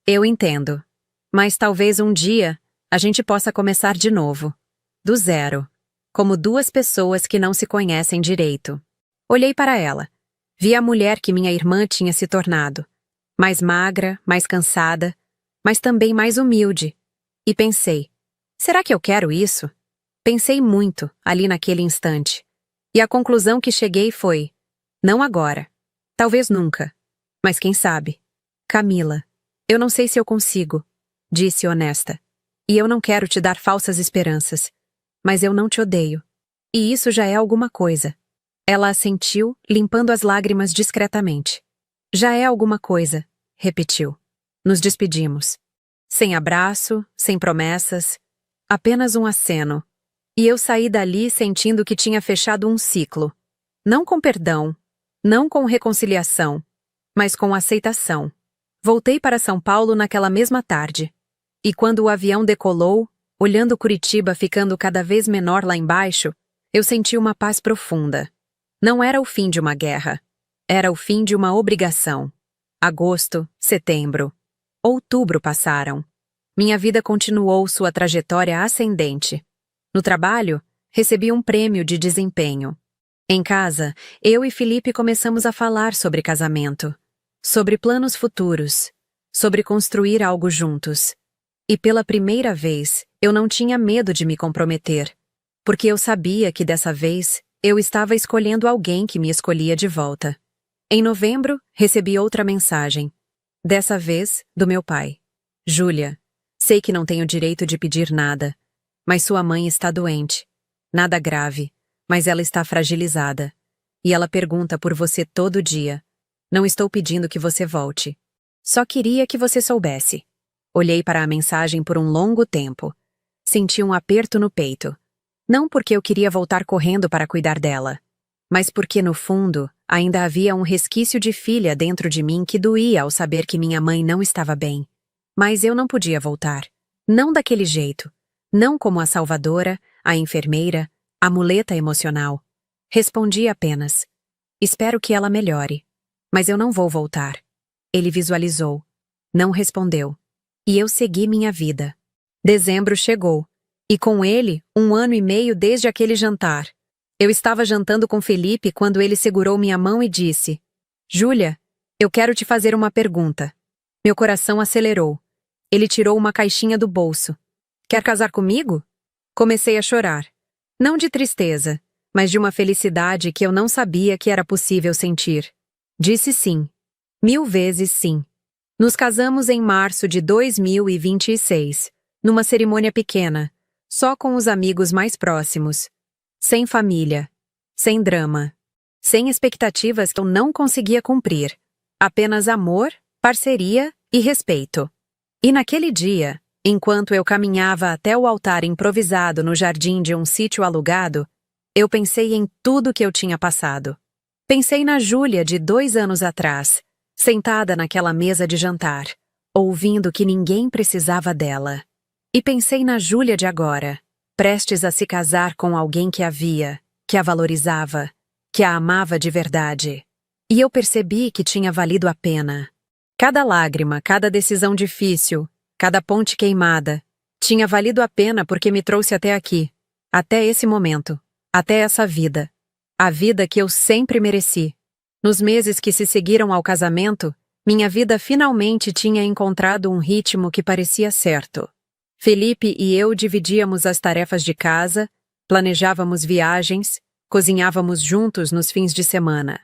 Eu entendo. Mas talvez um dia a gente possa começar de novo. Do zero. Como duas pessoas que não se conhecem direito. Olhei para ela. Vi a mulher que minha irmã tinha se tornado. Mais magra, mais cansada, mas também mais humilde. E pensei, será que eu quero isso? Pensei muito, ali naquele instante. E a conclusão que cheguei foi, não agora. Talvez nunca. Mas quem sabe? Camila, eu não sei se eu consigo, disse honesta. E eu não quero te dar falsas esperanças. Mas eu não te odeio. E isso já é alguma coisa. Ela assentiu, limpando as lágrimas discretamente. Já é alguma coisa, repetiu. Nos despedimos. Sem abraço, sem promessas, apenas um aceno. E eu saí dali sentindo que tinha fechado um ciclo. Não com perdão, não com reconciliação, mas com aceitação. Voltei para São Paulo naquela mesma tarde. E quando o avião decolou, olhando Curitiba ficando cada vez menor lá embaixo, eu senti uma paz profunda. Não era o fim de uma guerra. Era o fim de uma obrigação. Agosto, setembro, outubro passaram. Minha vida continuou sua trajetória ascendente. No trabalho, recebi um prêmio de desempenho. Em casa, eu e Felipe começamos a falar sobre casamento, sobre planos futuros, sobre construir algo juntos. E pela primeira vez, eu não tinha medo de me comprometer, porque eu sabia que dessa vez eu estava escolhendo alguém que me escolhia de volta. Em novembro, recebi outra mensagem. Dessa vez, do meu pai. Júlia, sei que não tenho direito de pedir nada, mas sua mãe está doente. Nada grave, mas ela está fragilizada. E ela pergunta por você todo dia. Não estou pedindo que você volte. Só queria que você soubesse. Olhei para a mensagem por um longo tempo. Senti um aperto no peito. Não porque eu queria voltar correndo para cuidar dela, mas porque, no fundo, ainda havia um resquício de filha dentro de mim que doía ao saber que minha mãe não estava bem. Mas eu não podia voltar. Não daquele jeito. Não como a salvadora, a enfermeira, a muleta emocional. Respondi apenas. Espero que ela melhore. Mas eu não vou voltar. Ele visualizou. Não respondeu. E eu segui minha vida. Dezembro chegou. E com ele, 1 ano e meio desde aquele jantar. Eu estava jantando com Felipe quando ele segurou minha mão e disse: Júlia, eu quero te fazer uma pergunta. Meu coração acelerou. Ele tirou uma caixinha do bolso. Quer casar comigo? Comecei a chorar. Não de tristeza, mas de uma felicidade que eu não sabia que era possível sentir. Disse sim. 1000 vezes sim. Nos casamos em março de 2026, numa cerimônia pequena, Só com os amigos mais próximos. Sem família. Sem drama. Sem expectativas que eu não conseguia cumprir. Apenas amor, parceria e respeito. E naquele dia, enquanto eu caminhava até o altar improvisado no jardim de um sítio alugado, eu pensei em tudo que eu tinha passado. Pensei na Júlia de 2 anos atrás, sentada naquela mesa de jantar, ouvindo que ninguém precisava dela. E pensei na Júlia de agora, prestes a se casar com alguém que a via, que a valorizava, que a amava de verdade. E eu percebi que tinha valido a pena. Cada lágrima, cada decisão difícil, cada ponte queimada, tinha valido a pena porque me trouxe até aqui, até esse momento, até essa vida. A vida que eu sempre mereci. Nos meses que se seguiram ao casamento, minha vida finalmente tinha encontrado um ritmo que parecia certo. Felipe e eu dividíamos as tarefas de casa, planejávamos viagens, cozinhávamos juntos nos fins de semana.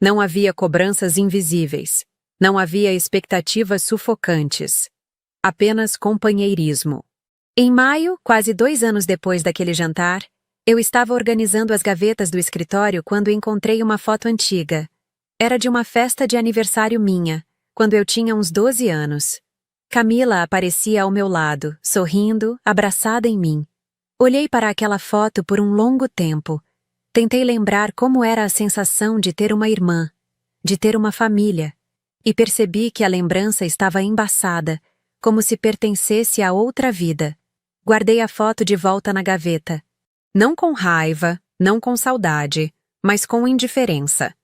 Não havia cobranças invisíveis. Não havia expectativas sufocantes. Apenas companheirismo. Em maio, quase 2 anos depois daquele jantar, eu estava organizando as gavetas do escritório quando encontrei uma foto antiga. Era de uma festa de aniversário minha, quando eu tinha uns 12 anos. Camila aparecia ao meu lado, sorrindo, abraçada em mim. Olhei para aquela foto por um longo tempo. Tentei lembrar como era a sensação de ter uma irmã, de ter uma família, e percebi que a lembrança estava embaçada, como se pertencesse a outra vida. Guardei a foto de volta na gaveta. Não com raiva, não com saudade, mas com indiferença.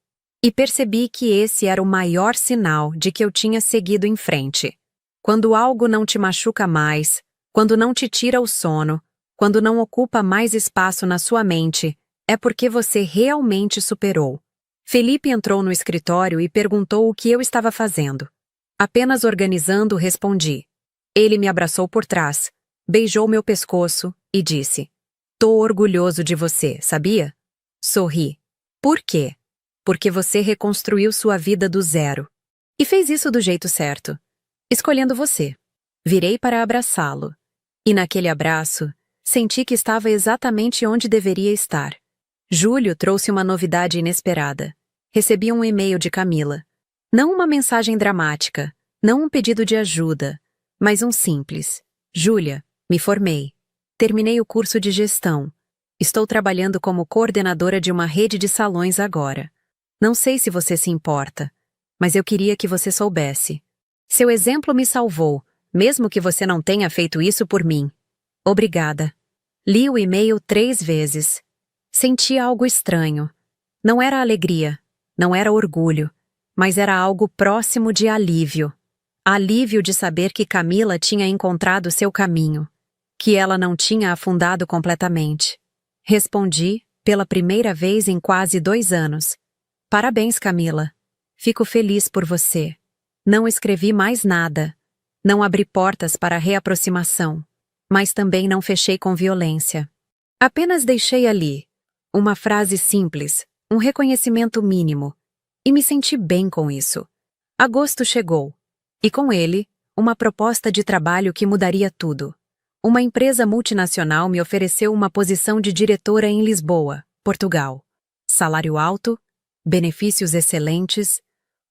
E percebi que esse era o maior sinal de que eu tinha seguido em frente. Quando algo não te machuca mais, quando não te tira o sono, quando não ocupa mais espaço na sua mente, é porque você realmente superou. Felipe entrou no escritório e perguntou o que eu estava fazendo. Apenas organizando, respondi. Ele me abraçou por trás, beijou meu pescoço e disse: "Tô orgulhoso de você, sabia?" Sorri. Por quê? Porque você reconstruiu sua vida do zero. E fez isso do jeito certo, escolhendo você. Virei para abraçá-lo. E naquele abraço, senti que estava exatamente onde deveria estar. Julho trouxe uma novidade inesperada. Recebi um e-mail de Camila. Não uma mensagem dramática, não um pedido de ajuda, mas um simples. Júlia, me formei. Terminei o curso de gestão. Estou trabalhando como coordenadora de uma rede de salões agora. Não sei se você se importa, mas eu queria que você soubesse. Seu exemplo me salvou, mesmo que você não tenha feito isso por mim. Obrigada. Li o e-mail 3 vezes. Senti algo estranho. Não era alegria, não era orgulho, mas era algo próximo de alívio. Alívio de saber que Camila tinha encontrado seu caminho, que ela não tinha afundado completamente. Respondi, pela primeira vez em quase 2 anos. Parabéns, Camila. Fico feliz por você. Não escrevi mais nada. Não abri portas para reaproximação, mas também não fechei com violência. Apenas deixei ali uma frase simples, um reconhecimento mínimo, e me senti bem com isso. Agosto chegou, e com ele, uma proposta de trabalho que mudaria tudo. Uma empresa multinacional me ofereceu uma posição de diretora em Lisboa, Portugal. Salário alto, benefícios excelentes,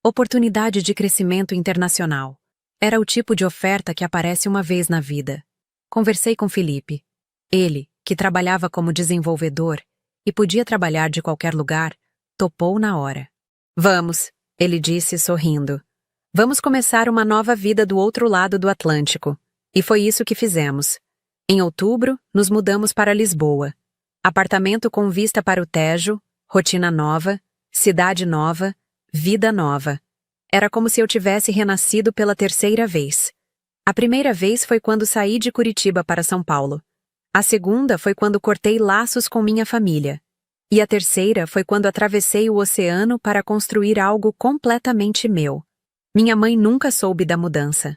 oportunidade de crescimento internacional. Era o tipo de oferta que aparece uma vez na vida. Conversei com Felipe. Ele, que trabalhava como desenvolvedor e podia trabalhar de qualquer lugar, topou na hora. Vamos, ele disse sorrindo. Vamos começar uma nova vida do outro lado do Atlântico. E foi isso que fizemos. Em outubro, nos mudamos para Lisboa. Apartamento com vista para o Tejo, rotina nova, cidade nova, vida nova. Era como se eu tivesse renascido pela 3ª vez. A primeira vez foi quando saí de Curitiba para São Paulo. A segunda foi quando cortei laços com minha família. E a terceira foi quando atravessei o oceano para construir algo completamente meu. Minha mãe nunca soube da mudança.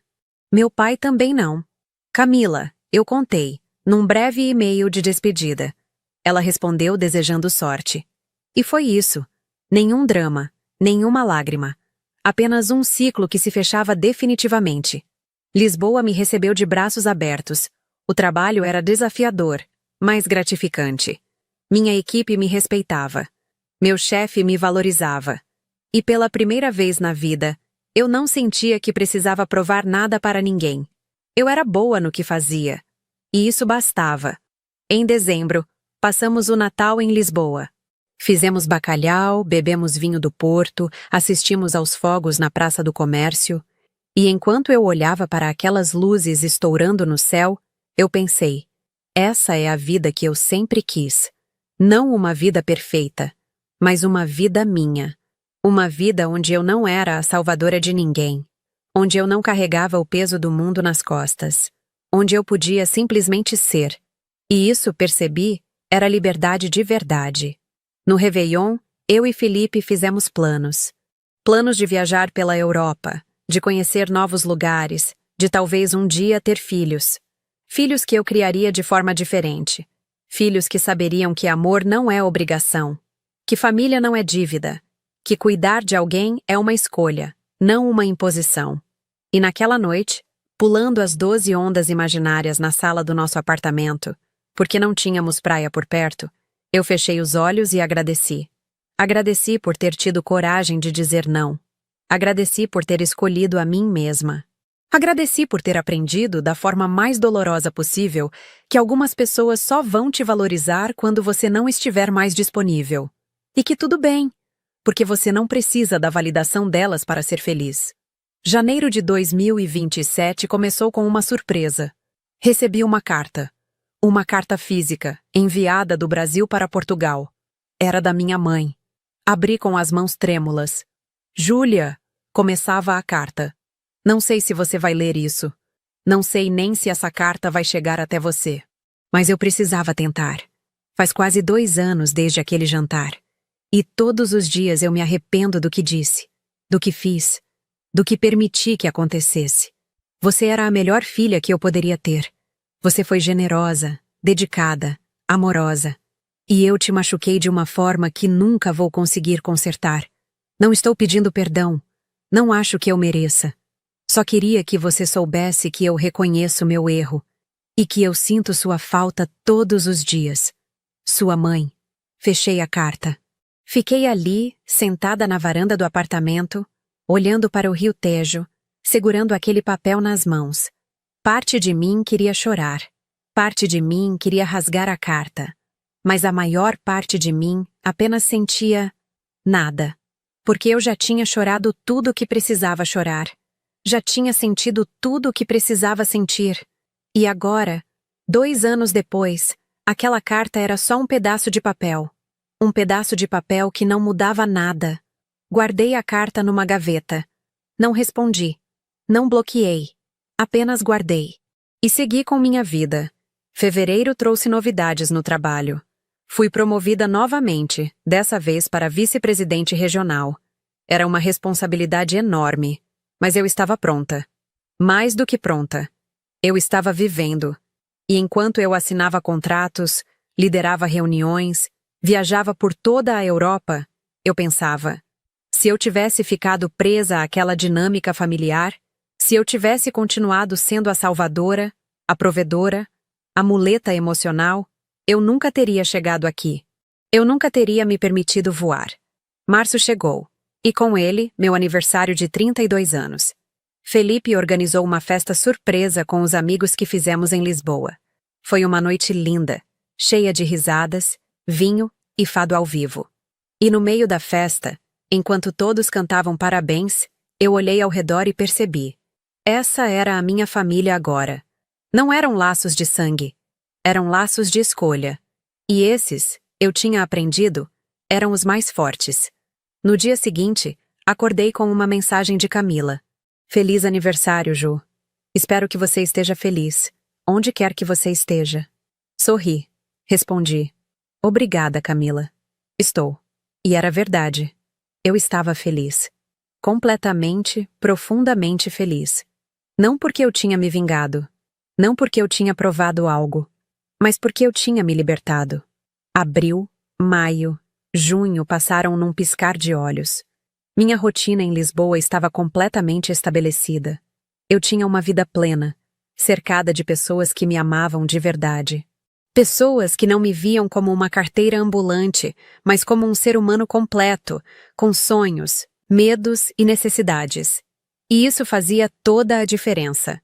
Meu pai também não. Camila, eu contei, num breve e-mail de despedida. Ela respondeu desejando sorte. E foi isso. Nenhum drama, nenhuma lágrima. Apenas um ciclo que se fechava definitivamente. Lisboa me recebeu de braços abertos. O trabalho era desafiador, mas gratificante. Minha equipe me respeitava. Meu chefe me valorizava. E pela primeira vez na vida, eu não sentia que precisava provar nada para ninguém. Eu era boa no que fazia. E isso bastava. Em dezembro, passamos o Natal em Lisboa. Fizemos bacalhau, bebemos vinho do Porto, assistimos aos fogos na Praça do Comércio. E enquanto eu olhava para aquelas luzes estourando no céu, eu pensei, essa é a vida que eu sempre quis. Não uma vida perfeita, mas uma vida minha. Uma vida onde eu não era a salvadora de ninguém. Onde eu não carregava o peso do mundo nas costas. Onde eu podia simplesmente ser. E isso, percebi, era liberdade de verdade. No Réveillon, eu e Felipe fizemos planos. Planos de viajar pela Europa, de conhecer novos lugares, de talvez um dia ter filhos. Filhos que eu criaria de forma diferente. Filhos que saberiam que amor não é obrigação. Que família não é dívida. Que cuidar de alguém é uma escolha, não uma imposição. E naquela noite, pulando as 12 ondas imaginárias na sala do nosso apartamento, porque não tínhamos praia por perto, eu fechei os olhos e agradeci. Agradeci por ter tido coragem de dizer não. Agradeci por ter escolhido a mim mesma. Agradeci por ter aprendido, da forma mais dolorosa possível, que algumas pessoas só vão te valorizar quando você não estiver mais disponível. E que tudo bem, porque você não precisa da validação delas para ser feliz. Janeiro de 2027 começou com uma surpresa. Recebi uma carta. Uma carta física, enviada do Brasil para Portugal. Era da minha mãe. Abri com as mãos trêmulas. Júlia, começava a carta. Não sei se você vai ler isso. Não sei nem se essa carta vai chegar até você. Mas eu precisava tentar. Faz quase 2 anos desde aquele jantar. E todos os dias eu me arrependo do que disse, do que fiz, do que permiti que acontecesse. Você era a melhor filha que eu poderia ter. Você foi generosa, dedicada, amorosa. E eu te machuquei de uma forma que nunca vou conseguir consertar. Não estou pedindo perdão. Não acho que eu mereça. Só queria que você soubesse que eu reconheço meu erro e que eu sinto sua falta todos os dias. Sua mãe. Fechei a carta. Fiquei ali, sentada na varanda do apartamento, olhando para o rio Tejo, segurando aquele papel nas mãos. Parte de mim queria chorar. Parte de mim queria rasgar a carta. Mas a maior parte de mim apenas sentia nada. Porque eu já tinha chorado tudo o que precisava chorar. Já tinha sentido tudo o que precisava sentir. E agora, 2 anos depois, aquela carta era só um pedaço de papel. Um pedaço de papel que não mudava nada. Guardei a carta numa gaveta. Não respondi. Não bloqueei. Apenas guardei. E segui com minha vida. Fevereiro trouxe novidades no trabalho. Fui promovida novamente, dessa vez para vice-presidente regional. Era uma responsabilidade enorme. Mas eu estava pronta. Mais do que pronta. Eu estava vivendo. E enquanto eu assinava contratos, liderava reuniões, viajava por toda a Europa, eu pensava, se eu tivesse ficado presa àquela dinâmica familiar, se eu tivesse continuado sendo a salvadora, a provedora, a muleta emocional, eu nunca teria chegado aqui. Eu nunca teria me permitido voar. Março chegou. E com ele, meu aniversário de 32 anos. Felipe organizou uma festa surpresa com os amigos que fizemos em Lisboa. Foi uma noite linda, cheia de risadas, vinho e fado ao vivo. E no meio da festa, enquanto todos cantavam parabéns, eu olhei ao redor e percebi. Essa era a minha família agora. Não eram laços de sangue, eram laços de escolha. E esses, eu tinha aprendido, eram os mais fortes. No dia seguinte, acordei com uma mensagem de Camila. Feliz aniversário, Ju. Espero que você esteja feliz, onde quer que você esteja. Sorri. Respondi. Obrigada, Camila. Estou. E era verdade. Eu estava feliz. Completamente, profundamente feliz. Não porque eu tinha me vingado. Não porque eu tinha provado algo. Mas porque eu tinha me libertado. Abril, maio, junho passaram num piscar de olhos. Minha rotina em Lisboa estava completamente estabelecida. Eu tinha uma vida plena, cercada de pessoas que me amavam de verdade. Pessoas que não me viam como uma carteira ambulante, mas como um ser humano completo, com sonhos, medos e necessidades. E isso fazia toda a diferença.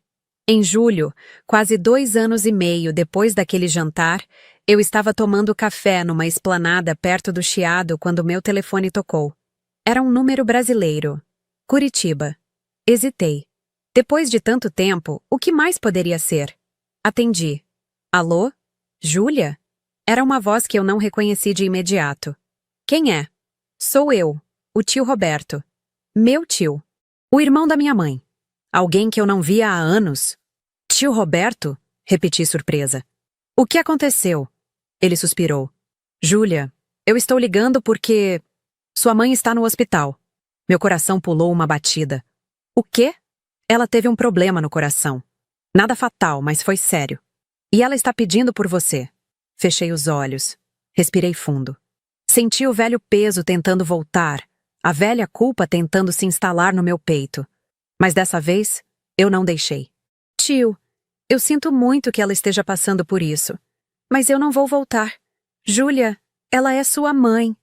Em julho, quase 2 anos e meio depois daquele jantar, eu estava tomando café numa esplanada perto do Chiado quando meu telefone tocou. Era um número brasileiro. Curitiba. Hesitei. Depois de tanto tempo, o que mais poderia ser? Atendi. Alô? Júlia? Era uma voz que eu não reconheci de imediato. Quem é? Sou eu, o tio Roberto. Meu tio. O irmão da minha mãe. Alguém que eu não via há anos. Tio Roberto? Repeti surpresa. O que aconteceu? Ele suspirou. Júlia, eu estou ligando porque... Sua mãe está no hospital. Meu coração pulou uma batida. O quê? Ela teve um problema no coração. Nada fatal, mas foi sério. E ela está pedindo por você. Fechei os olhos. Respirei fundo. Senti o velho peso tentando voltar, a velha culpa tentando se instalar no meu peito. Mas dessa vez, eu não deixei. Tio, eu sinto muito que ela esteja passando por isso. Mas eu não vou voltar. Júlia, ela é sua mãe.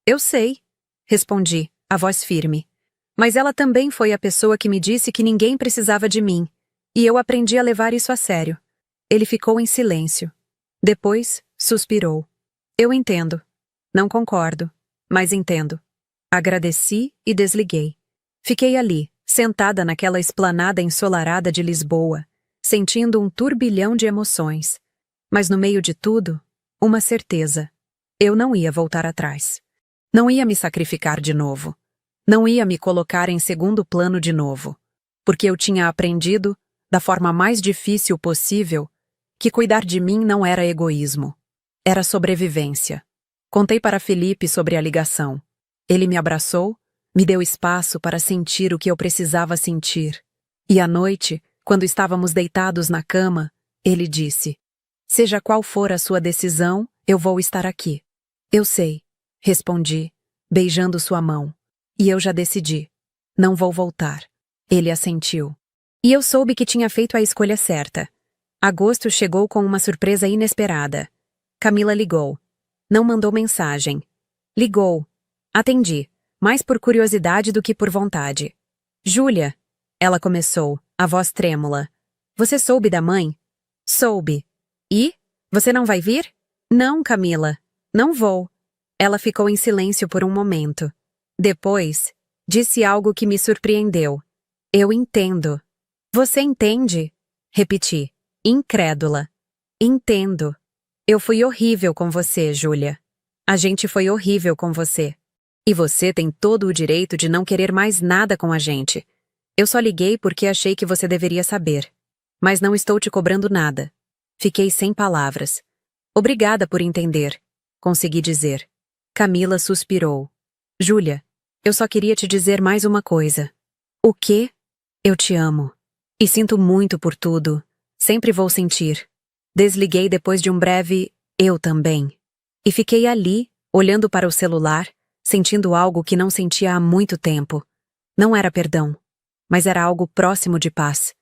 Eu sei, respondi, a voz firme. Mas ela também foi a pessoa que me disse que ninguém precisava de mim. E eu aprendi a levar isso a sério. Ele ficou em silêncio. Depois, suspirou. Eu entendo. Não concordo, mas entendo. Agradeci e desliguei. Fiquei ali, sentada naquela esplanada ensolarada de Lisboa, sentindo um turbilhão de emoções. Mas no meio de tudo, uma certeza. Eu não ia voltar atrás. Não ia me sacrificar de novo. Não ia me colocar em segundo plano de novo. Porque eu tinha aprendido, da forma mais difícil possível, que cuidar de mim não era egoísmo. Era sobrevivência. Contei para Felipe sobre a ligação. Ele me abraçou, me deu espaço para sentir o que eu precisava sentir. E à noite, quando estávamos deitados na cama, ele disse: Seja qual for a sua decisão, eu vou estar aqui. Eu sei, respondi, beijando sua mão. E eu já decidi. Não vou voltar. Ele assentiu. E eu soube que tinha feito a escolha certa. Agosto chegou com uma surpresa inesperada. Camila ligou. Não mandou mensagem. Ligou. Atendi, mais por curiosidade do que por vontade. Júlia, ela começou, a voz trêmula. Você soube da mãe? Soube. E? Você não vai vir? Não, Camila. Não vou. Ela ficou em silêncio por um momento. Depois, disse algo que me surpreendeu. Eu entendo. Você entende? Repeti. Incrédula. Entendo. Eu fui horrível com você, Júlia. A gente foi horrível com você. E você tem todo o direito de não querer mais nada com a gente. Eu só liguei porque achei que você deveria saber. Mas não estou te cobrando nada. Fiquei sem palavras. Obrigada por entender, consegui dizer. Camila suspirou. Júlia, eu só queria te dizer mais uma coisa. O quê? Eu te amo. E sinto muito por tudo. Sempre vou sentir. Desliguei depois de um breve eu também. E fiquei ali, olhando para o celular, sentindo algo que não sentia há muito tempo. Não era perdão, mas era algo próximo de paz.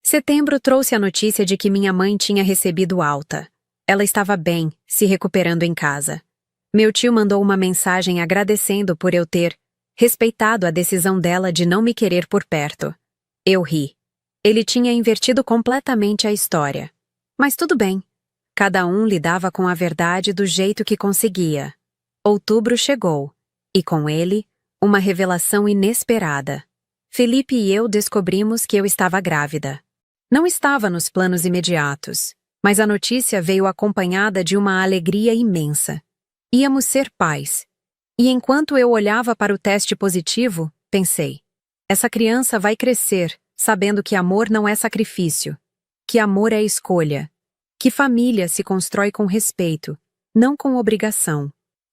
Setembro trouxe a notícia de que minha mãe tinha recebido alta. Ela estava bem, se recuperando em casa. Meu tio mandou uma mensagem agradecendo por eu ter respeitado a decisão dela de não me querer por perto. Eu ri. Ele tinha invertido completamente a história. Mas tudo bem. Cada um lidava com a verdade do jeito que conseguia. Outubro chegou, e com ele, uma revelação inesperada. Felipe e eu descobrimos que eu estava grávida. Não estava nos planos imediatos, mas a notícia veio acompanhada de uma alegria imensa. Íamos ser pais. E enquanto eu olhava para o teste positivo, pensei: essa criança vai crescer, sabendo que amor não é sacrifício, que amor é escolha, que família se constrói com respeito, não com obrigação.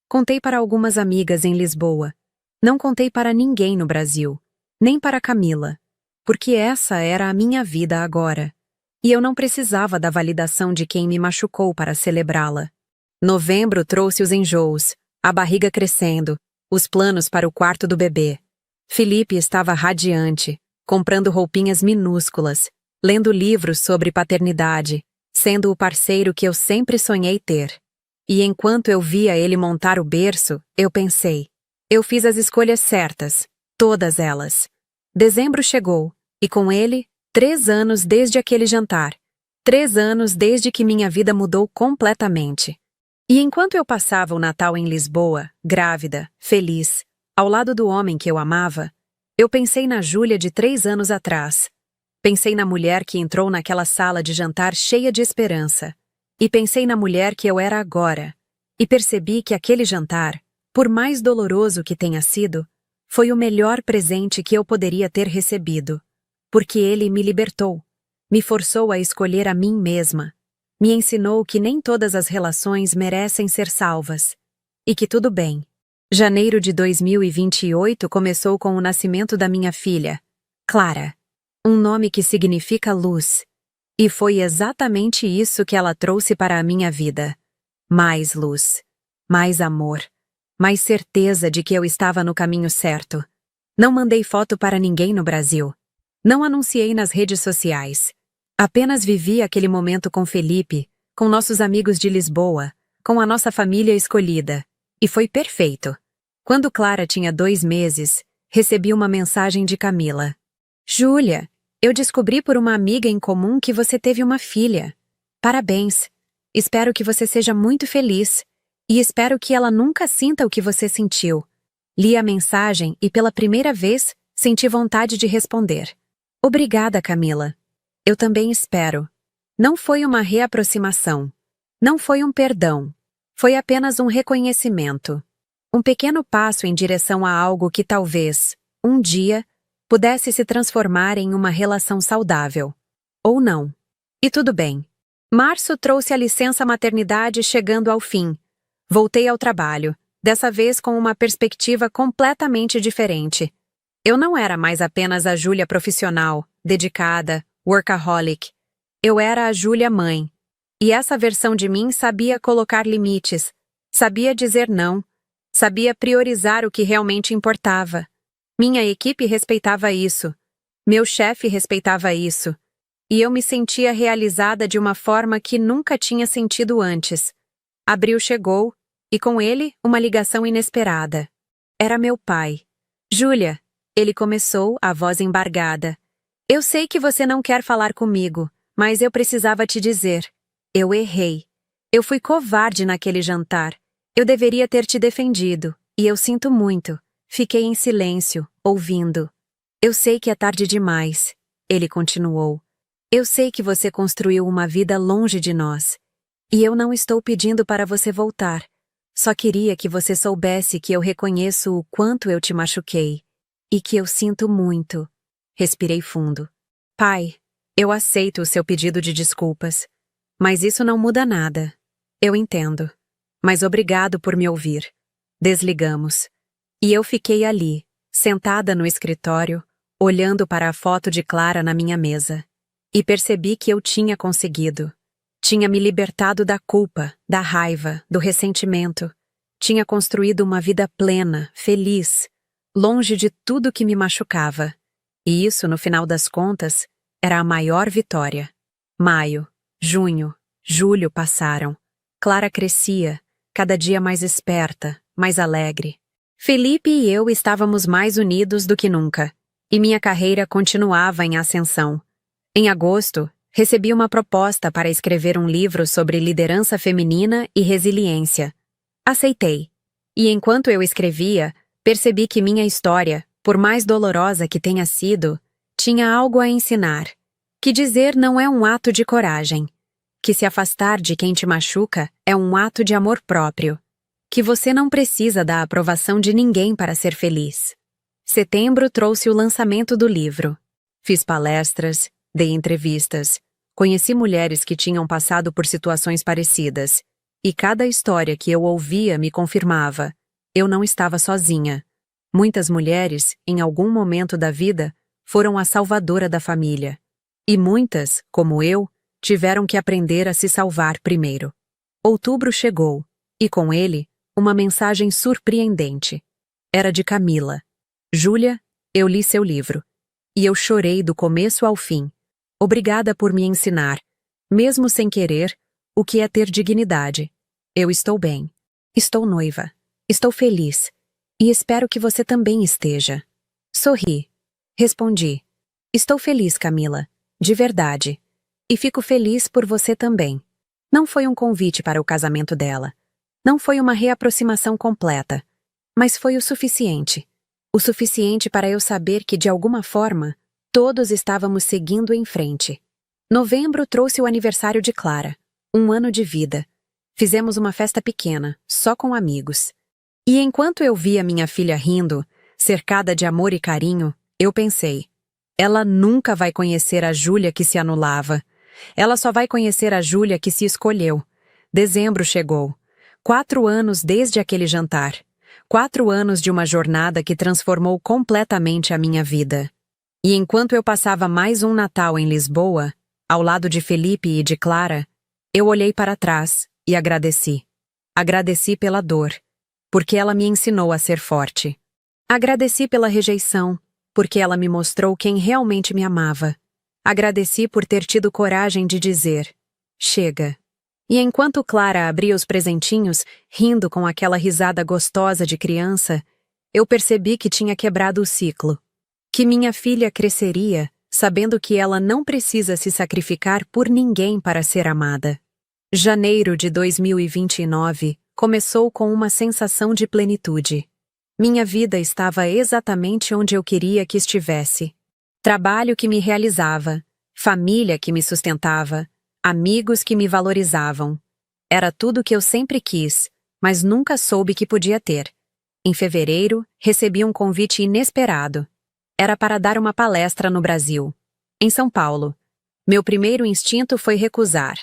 Contei para algumas amigas em Lisboa. Não contei para ninguém no Brasil, nem para Camila, porque essa era a minha vida agora. E eu não precisava da validação de quem me machucou para celebrá-la. Novembro trouxe os enjoos, a barriga crescendo, os planos para o quarto do bebê. Felipe estava radiante, comprando roupinhas minúsculas, lendo livros sobre paternidade, sendo o parceiro que eu sempre sonhei ter. E enquanto eu via ele montar o berço, eu pensei: eu fiz as escolhas certas, todas elas. Dezembro chegou, e com ele, 3 anos desde aquele jantar. 3 anos desde que minha vida mudou completamente. E enquanto eu passava o Natal em Lisboa, grávida, feliz, ao lado do homem que eu amava, eu pensei na Júlia de 3 anos atrás. Pensei na mulher que entrou naquela sala de jantar cheia de esperança. E pensei na mulher que eu era agora. E percebi que aquele jantar, por mais doloroso que tenha sido, foi o melhor presente que eu poderia ter recebido. Porque ele me libertou. Me forçou a escolher a mim mesma. Me ensinou que nem todas as relações merecem ser salvas. E que tudo bem. Janeiro de 2028 começou com o nascimento da minha filha, Clara. Um nome que significa luz. E foi exatamente isso que ela trouxe para a minha vida. Mais luz. Mais amor. Mais certeza de que eu estava no caminho certo. Não mandei foto para ninguém no Brasil. Não anunciei nas redes sociais. Apenas vivi aquele momento com Felipe, com nossos amigos de Lisboa, com a nossa família escolhida. E foi perfeito. Quando Clara tinha 2 meses, recebi uma mensagem de Camila. Júlia, eu descobri por uma amiga em comum que você teve uma filha. Parabéns. Espero que você seja muito feliz. E espero que ela nunca sinta o que você sentiu. Li a mensagem e pela primeira vez senti vontade de responder. Obrigada, Camila. Eu também espero. Não foi uma reaproximação. Não foi um perdão. Foi apenas um reconhecimento. Um pequeno passo em direção a algo que talvez, um dia, pudesse se transformar em uma relação saudável. Ou não. E tudo bem. Março trouxe a licença maternidade chegando ao fim. Voltei ao trabalho, dessa vez com uma perspectiva completamente diferente. Eu não era mais apenas a Júlia profissional, dedicada, workaholic. Eu era a Júlia mãe. E essa versão de mim sabia colocar limites, sabia dizer não, sabia priorizar o que realmente importava. Minha equipe respeitava isso. Meu chefe respeitava isso. E eu me sentia realizada de uma forma que nunca tinha sentido antes. Abril chegou, e com ele, uma ligação inesperada. Era meu pai. Júlia, ele começou, a voz embargada. Eu sei que você não quer falar comigo, mas eu precisava te dizer. Eu errei. Eu fui covarde naquele jantar. Eu deveria ter te defendido, e eu sinto muito. Fiquei em silêncio, ouvindo. Eu sei que é tarde demais, ele continuou. Eu sei que você construiu uma vida longe de nós. E eu não estou pedindo para você voltar. Só queria que você soubesse que eu reconheço o quanto eu te machuquei. E que eu sinto muito. Respirei fundo. Pai, eu aceito o seu pedido de desculpas. Mas isso não muda nada. Eu entendo. Mas obrigado por me ouvir. Desligamos. E eu fiquei ali, sentada no escritório, olhando para a foto de Clara na minha mesa. E percebi que eu tinha conseguido. Tinha me libertado da culpa, da raiva, do ressentimento. Tinha construído uma vida plena, feliz, longe de tudo que me machucava. E isso, no final das contas, era a maior vitória. Maio, junho, julho passaram. Clara crescia, cada dia mais esperta, mais alegre. Felipe e eu estávamos mais unidos do que nunca, e minha carreira continuava em ascensão. Em agosto, recebi uma proposta para escrever um livro sobre liderança feminina e resiliência. Aceitei. E enquanto eu escrevia, percebi que minha história, por mais dolorosa que tenha sido, tinha algo a ensinar. Que dizer não é um ato de coragem. Que se afastar de quem te machuca é um ato de amor próprio. Que você não precisa da aprovação de ninguém para ser feliz. Setembro trouxe o lançamento do livro. Fiz palestras, dei entrevistas, conheci mulheres que tinham passado por situações parecidas, e cada história que eu ouvia me confirmava. Eu não estava sozinha. Muitas mulheres, em algum momento da vida, foram a salvadora da família. E muitas, como eu, tiveram que aprender a se salvar primeiro. Outubro chegou, e com ele, uma mensagem surpreendente. Era de Camila. Júlia, eu li seu livro. E eu chorei do começo ao fim. Obrigada por me ensinar, mesmo sem querer, o que é ter dignidade. Eu estou bem. Estou noiva. Estou feliz. E espero que você também esteja. Sorri. Respondi. Estou feliz, Camila. De verdade. E fico feliz por você também. Não foi um convite para o casamento dela. Não foi uma reaproximação completa. Mas foi o suficiente. O suficiente para eu saber que, de alguma forma, todos estávamos seguindo em frente. Novembro trouxe o aniversário de Clara. 1 ano de vida. Fizemos uma festa pequena, só com amigos. E enquanto eu via minha filha rindo, cercada de amor e carinho, eu pensei: ela nunca vai conhecer a Júlia que se anulava. Ela só vai conhecer a Júlia que se escolheu. Dezembro chegou. 4 anos desde aquele jantar. 4 anos de uma jornada que transformou completamente a minha vida. E enquanto eu passava mais um Natal em Lisboa, ao lado de Felipe e de Clara, eu olhei para trás e agradeci. Agradeci pela dor, porque ela me ensinou a ser forte. Agradeci pela rejeição, porque ela me mostrou quem realmente me amava. Agradeci por ter tido coragem de dizer: chega. E enquanto Clara abria os presentinhos, rindo com aquela risada gostosa de criança, eu percebi que tinha quebrado o ciclo. Que minha filha cresceria, sabendo que ela não precisa se sacrificar por ninguém para ser amada. Janeiro de 2029 começou com uma sensação de plenitude. Minha vida estava exatamente onde eu queria que estivesse. Trabalho que me realizava, família que me sustentava, amigos que me valorizavam. Era tudo o que eu sempre quis, mas nunca soube que podia ter. Em fevereiro, recebi um convite inesperado. Era para dar uma palestra no Brasil, em São Paulo. Meu primeiro instinto foi recusar.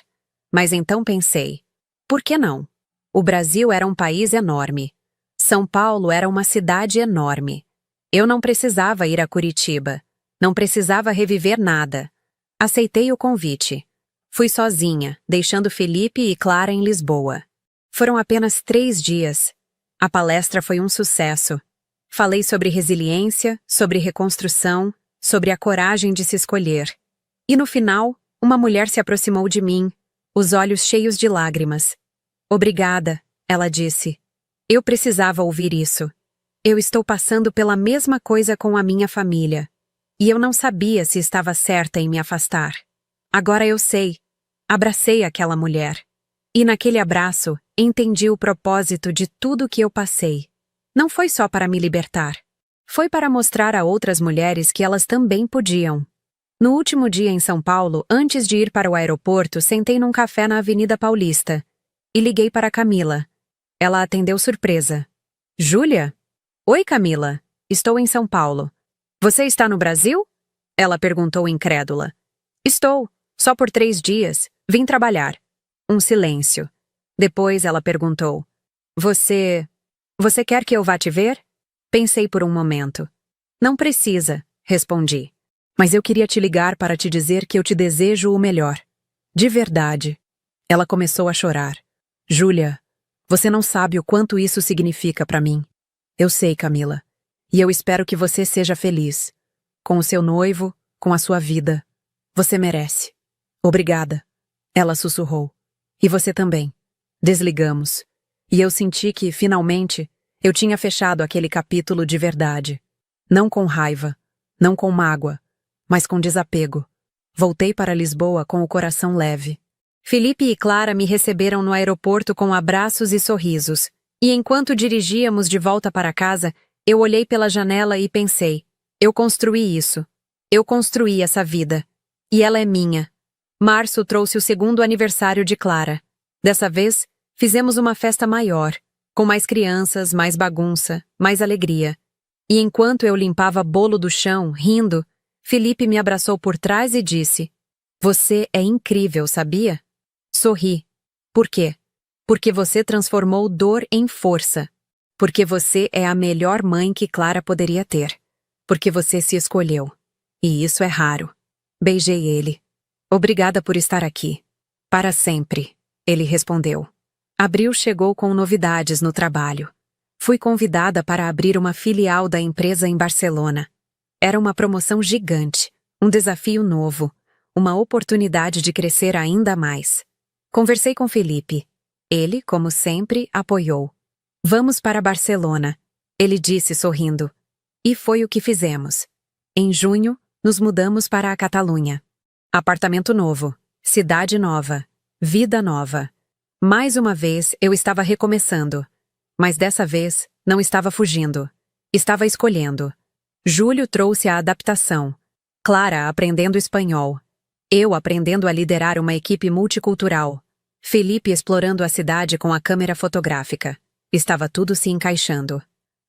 Mas então pensei: por que não? O Brasil era um país enorme. São Paulo era uma cidade enorme. Eu não precisava ir a Curitiba. Não precisava reviver nada. Aceitei o convite. Fui sozinha, deixando Felipe e Clara em Lisboa. Foram apenas 3 dias. A palestra foi um sucesso. Falei sobre resiliência, sobre reconstrução, sobre a coragem de se escolher. E no final, uma mulher se aproximou de mim, os olhos cheios de lágrimas. Obrigada, ela disse. Eu precisava ouvir isso. Eu estou passando pela mesma coisa com a minha família. E eu não sabia se estava certa em me afastar. Agora eu sei. Abracei aquela mulher. E naquele abraço, entendi o propósito de tudo o que eu passei. Não foi só para me libertar. Foi para mostrar a outras mulheres que elas também podiam. No último dia em São Paulo, antes de ir para o aeroporto, sentei num café na Avenida Paulista. E liguei para Camila. Ela atendeu surpresa. Júlia? Oi, Camila. Estou em São Paulo. Você está no Brasil? Ela perguntou incrédula. Estou. Só por 3 dias. Vim trabalhar. Um silêncio. Depois ela perguntou. Você quer que eu vá te ver? Pensei por um momento. Não precisa, respondi. Mas eu queria te ligar para te dizer que eu te desejo o melhor. De verdade. Ela começou a chorar. Júlia, você não sabe o quanto isso significa para mim. Eu sei, Camila. E eu espero que você seja feliz. Com o seu noivo, com a sua vida. Você merece. Obrigada. Ela sussurrou. E você também. Desligamos. E eu senti que, finalmente, eu tinha fechado aquele capítulo de verdade. Não com raiva, não com mágoa, mas com desapego. Voltei para Lisboa com o coração leve. Felipe e Clara me receberam no aeroporto com abraços e sorrisos. E enquanto dirigíamos de volta para casa, eu olhei pela janela e pensei: eu construí isso. Eu construí essa vida. E ela é minha. Março trouxe o 2º aniversário de Clara. Dessa vez, fizemos uma festa maior, com mais crianças, mais bagunça, mais alegria. E enquanto eu limpava bolo do chão, rindo, Felipe me abraçou por trás e disse: Você é incrível, sabia? Sorri. Por quê? Porque você transformou dor em força. Porque você é a melhor mãe que Clara poderia ter. Porque você se escolheu. E isso é raro. Beijei ele. Obrigada por estar aqui. Para sempre, ele respondeu. Abril chegou com novidades no trabalho. Fui convidada para abrir uma filial da empresa em Barcelona. Era uma promoção gigante, um desafio novo, uma oportunidade de crescer ainda mais. Conversei com Felipe. Ele, como sempre, apoiou. Vamos para Barcelona, ele disse sorrindo. E foi o que fizemos. Em junho, nos mudamos para a Catalunha. Apartamento novo, cidade nova, vida nova. Mais uma vez, eu estava recomeçando. Mas dessa vez, não estava fugindo. Estava escolhendo. Júlio trouxe a adaptação. Clara aprendendo espanhol. Eu aprendendo a liderar uma equipe multicultural. Felipe explorando a cidade com a câmera fotográfica. Estava tudo se encaixando.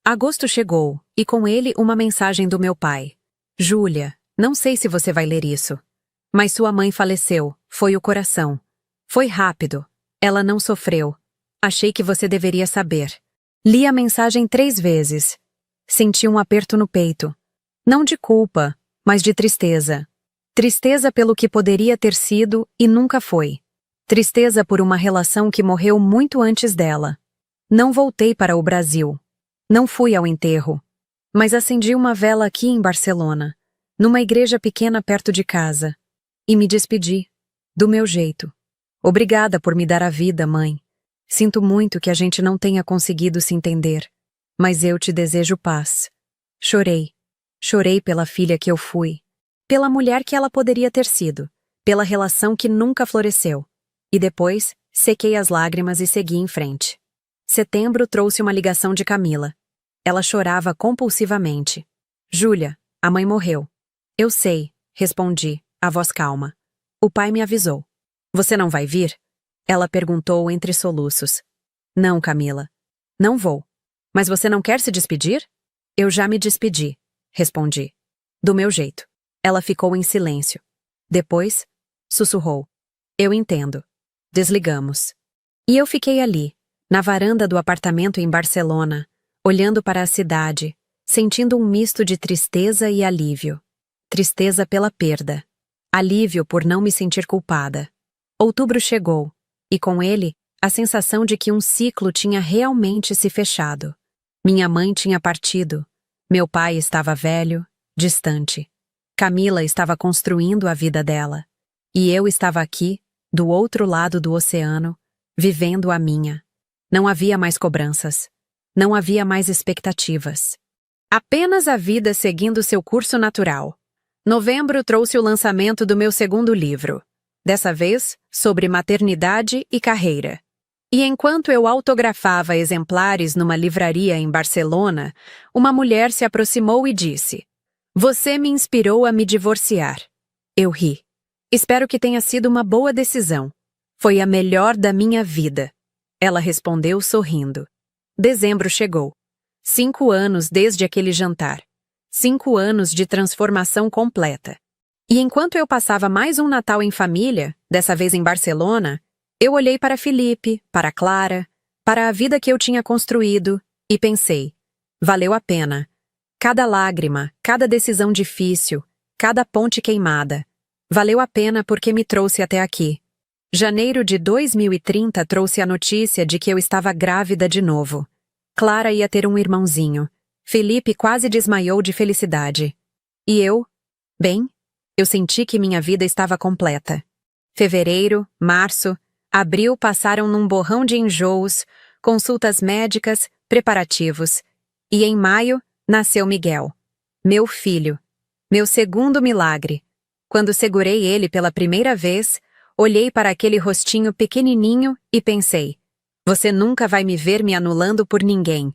Agosto chegou, e com ele uma mensagem do meu pai. Júlia, não sei se você vai ler isso. Mas sua mãe faleceu, foi o coração. Foi rápido. Ela não sofreu. Achei que você deveria saber. Li a mensagem 3 vezes. Senti um aperto no peito. Não de culpa, mas de tristeza. Tristeza pelo que poderia ter sido e nunca foi. Tristeza por uma relação que morreu muito antes dela. Não voltei para o Brasil. Não fui ao enterro. Mas acendi uma vela aqui em Barcelona, numa igreja pequena perto de casa. E me despedi. Do meu jeito. Obrigada por me dar a vida, mãe. Sinto muito que a gente não tenha conseguido se entender. Mas eu te desejo paz. Chorei. Chorei pela filha que eu fui. Pela mulher que ela poderia ter sido. Pela relação que nunca floresceu. E depois, sequei as lágrimas e segui em frente. Setembro trouxe uma ligação de Camila. Ela chorava compulsivamente. Júlia, a mãe morreu. Eu sei, respondi, a voz calma. O pai me avisou. Você não vai vir? Ela perguntou entre soluços. Não, Camila. Não vou. Mas você não quer se despedir? Eu já me despedi, respondi. Do meu jeito. Ela ficou em silêncio. Depois, sussurrou. Eu entendo. Desligamos. E eu fiquei ali, na varanda do apartamento em Barcelona, olhando para a cidade, sentindo um misto de tristeza e alívio. Tristeza pela perda. Alívio por não me sentir culpada. Outubro chegou, e com ele, a sensação de que um ciclo tinha realmente se fechado. Minha mãe tinha partido. Meu pai estava velho, distante. Camila estava construindo a vida dela. E eu estava aqui, do outro lado do oceano, vivendo a minha. Não havia mais cobranças. Não havia mais expectativas. Apenas a vida seguindo seu curso natural. Novembro trouxe o lançamento do meu segundo livro. Dessa vez, sobre maternidade e carreira. E enquanto eu autografava exemplares numa livraria em Barcelona, uma mulher se aproximou e disse: Você me inspirou a me divorciar. Eu ri. Espero que tenha sido uma boa decisão. Foi a melhor da minha vida. Ela respondeu sorrindo. Dezembro chegou. 5 anos desde aquele jantar. 5 anos de transformação completa. E enquanto eu passava mais um Natal em família, dessa vez em Barcelona, eu olhei para Felipe, para Clara, para a vida que eu tinha construído e pensei: valeu a pena. Cada lágrima, cada decisão difícil, cada ponte queimada. Valeu a pena porque me trouxe até aqui. Janeiro de 2030 trouxe a notícia de que eu estava grávida de novo. Clara ia ter um irmãozinho. Felipe quase desmaiou de felicidade. E eu? Bem, eu senti que minha vida estava completa. Fevereiro, março, abril passaram num borrão de enjoos, consultas médicas, preparativos. E em maio, nasceu Miguel. Meu filho. Meu segundo milagre. Quando segurei ele pela primeira vez, olhei para aquele rostinho pequenininho e pensei: você nunca vai me ver me anulando por ninguém.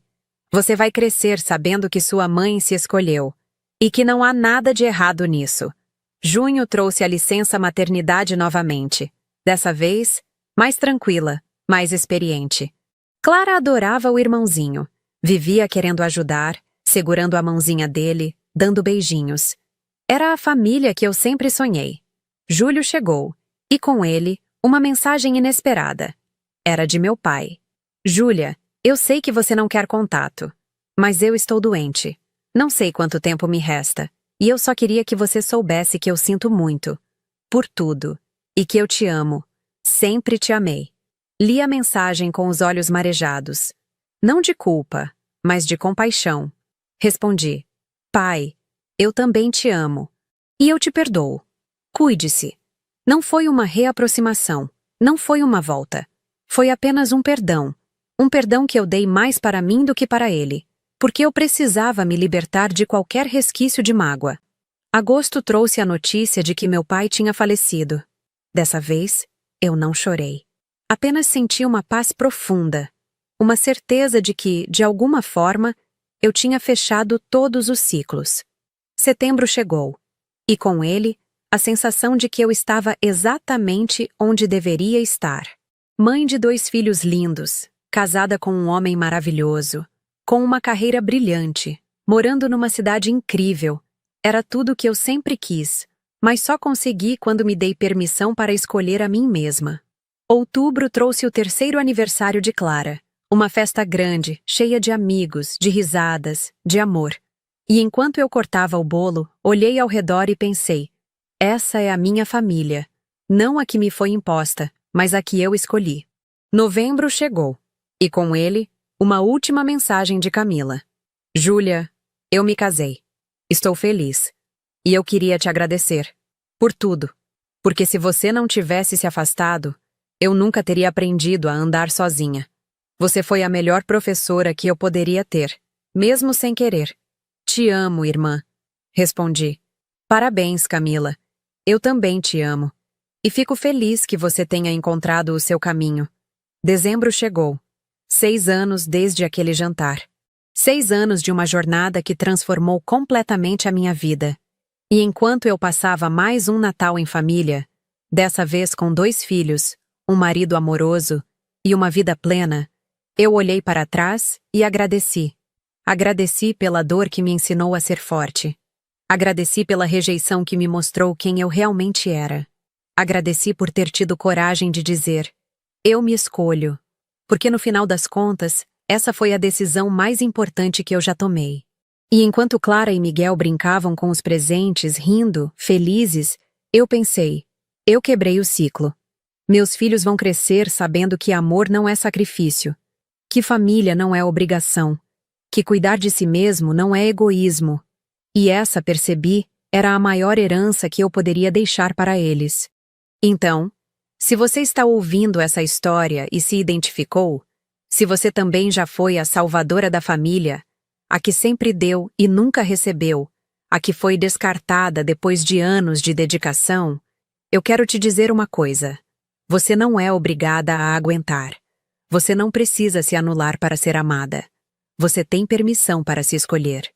Você vai crescer sabendo que sua mãe se escolheu. E que não há nada de errado nisso. Junho trouxe a licença maternidade novamente. Dessa vez, mais tranquila, mais experiente. Clara adorava o irmãozinho. Vivia querendo ajudar, segurando a mãozinha dele, dando beijinhos. Era a família que eu sempre sonhei. Julho chegou, e com ele, uma mensagem inesperada. Era de meu pai. Júlia, eu sei que você não quer contato, mas eu estou doente. Não sei quanto tempo me resta, e eu só queria que você soubesse que eu sinto muito. Por tudo. E que eu te amo. Sempre te amei. Li a mensagem com os olhos marejados. Não de culpa, mas de compaixão. Respondi: Pai, eu também te amo. E eu te perdoo. Cuide-se. Não foi uma reaproximação, não foi uma volta. Foi apenas um perdão. Um perdão que eu dei mais para mim do que para ele, porque eu precisava me libertar de qualquer resquício de mágoa. Agosto trouxe a notícia de que meu pai tinha falecido. Dessa vez, eu não chorei. Apenas senti uma paz profunda, uma certeza de que, de alguma forma, eu tinha fechado todos os ciclos. Setembro chegou, e com ele, a sensação de que eu estava exatamente onde deveria estar. Mãe de 2 filhos lindos, casada com um homem maravilhoso, com uma carreira brilhante, morando numa cidade incrível. Era tudo o que eu sempre quis, mas só consegui quando me dei permissão para escolher a mim mesma. Outubro trouxe o 3º aniversário de Clara, uma festa grande, cheia de amigos, de risadas, de amor. E enquanto eu cortava o bolo, olhei ao redor e pensei: essa é a minha família, não a que me foi imposta, mas a que eu escolhi. Novembro chegou, e com ele, uma última mensagem de Camila. Júlia, eu me casei. Estou feliz. E eu queria te agradecer. Por tudo. Porque se você não tivesse se afastado, eu nunca teria aprendido a andar sozinha. Você foi a melhor professora que eu poderia ter, mesmo sem querer. Te amo, irmã. Respondi. Parabéns, Camila. Eu também te amo. E fico feliz que você tenha encontrado o seu caminho. Dezembro chegou. 6 anos desde aquele jantar. 6 anos de uma jornada que transformou completamente a minha vida. E enquanto eu passava mais um Natal em família, dessa vez com 2 filhos, um marido amoroso e uma vida plena, eu olhei para trás e agradeci. Agradeci pela dor que me ensinou a ser forte. Agradeci pela rejeição que me mostrou quem eu realmente era. Agradeci por ter tido coragem de dizer: eu me escolho. Porque no final das contas, essa foi a decisão mais importante que eu já tomei. E enquanto Clara e Miguel brincavam com os presentes, rindo, felizes, eu pensei: eu quebrei o ciclo. Meus filhos vão crescer sabendo que amor não é sacrifício, que família não é obrigação, que cuidar de si mesmo não é egoísmo. E essa, percebi, era a maior herança que eu poderia deixar para eles. Então, se você está ouvindo essa história e se identificou, se você também já foi a salvadora da família, a que sempre deu e nunca recebeu, a que foi descartada depois de anos de dedicação, eu quero te dizer uma coisa: você não é obrigada a aguentar. Você não precisa se anular para ser amada. Você tem permissão para se escolher.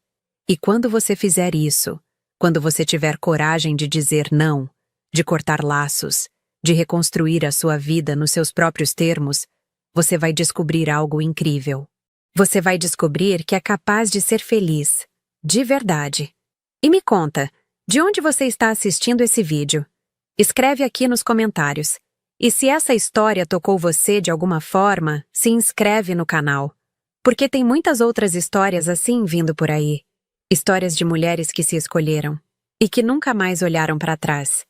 E quando você fizer isso, quando você tiver coragem de dizer não, de cortar laços, de reconstruir a sua vida nos seus próprios termos, você vai descobrir algo incrível. Você vai descobrir que é capaz de ser feliz, de verdade. E me conta, de onde você está assistindo esse vídeo? Escreve aqui nos comentários. E se essa história tocou você de alguma forma, se inscreve no canal. Porque tem muitas outras histórias assim vindo por aí. Histórias de mulheres que se escolheram e que nunca mais olharam para trás.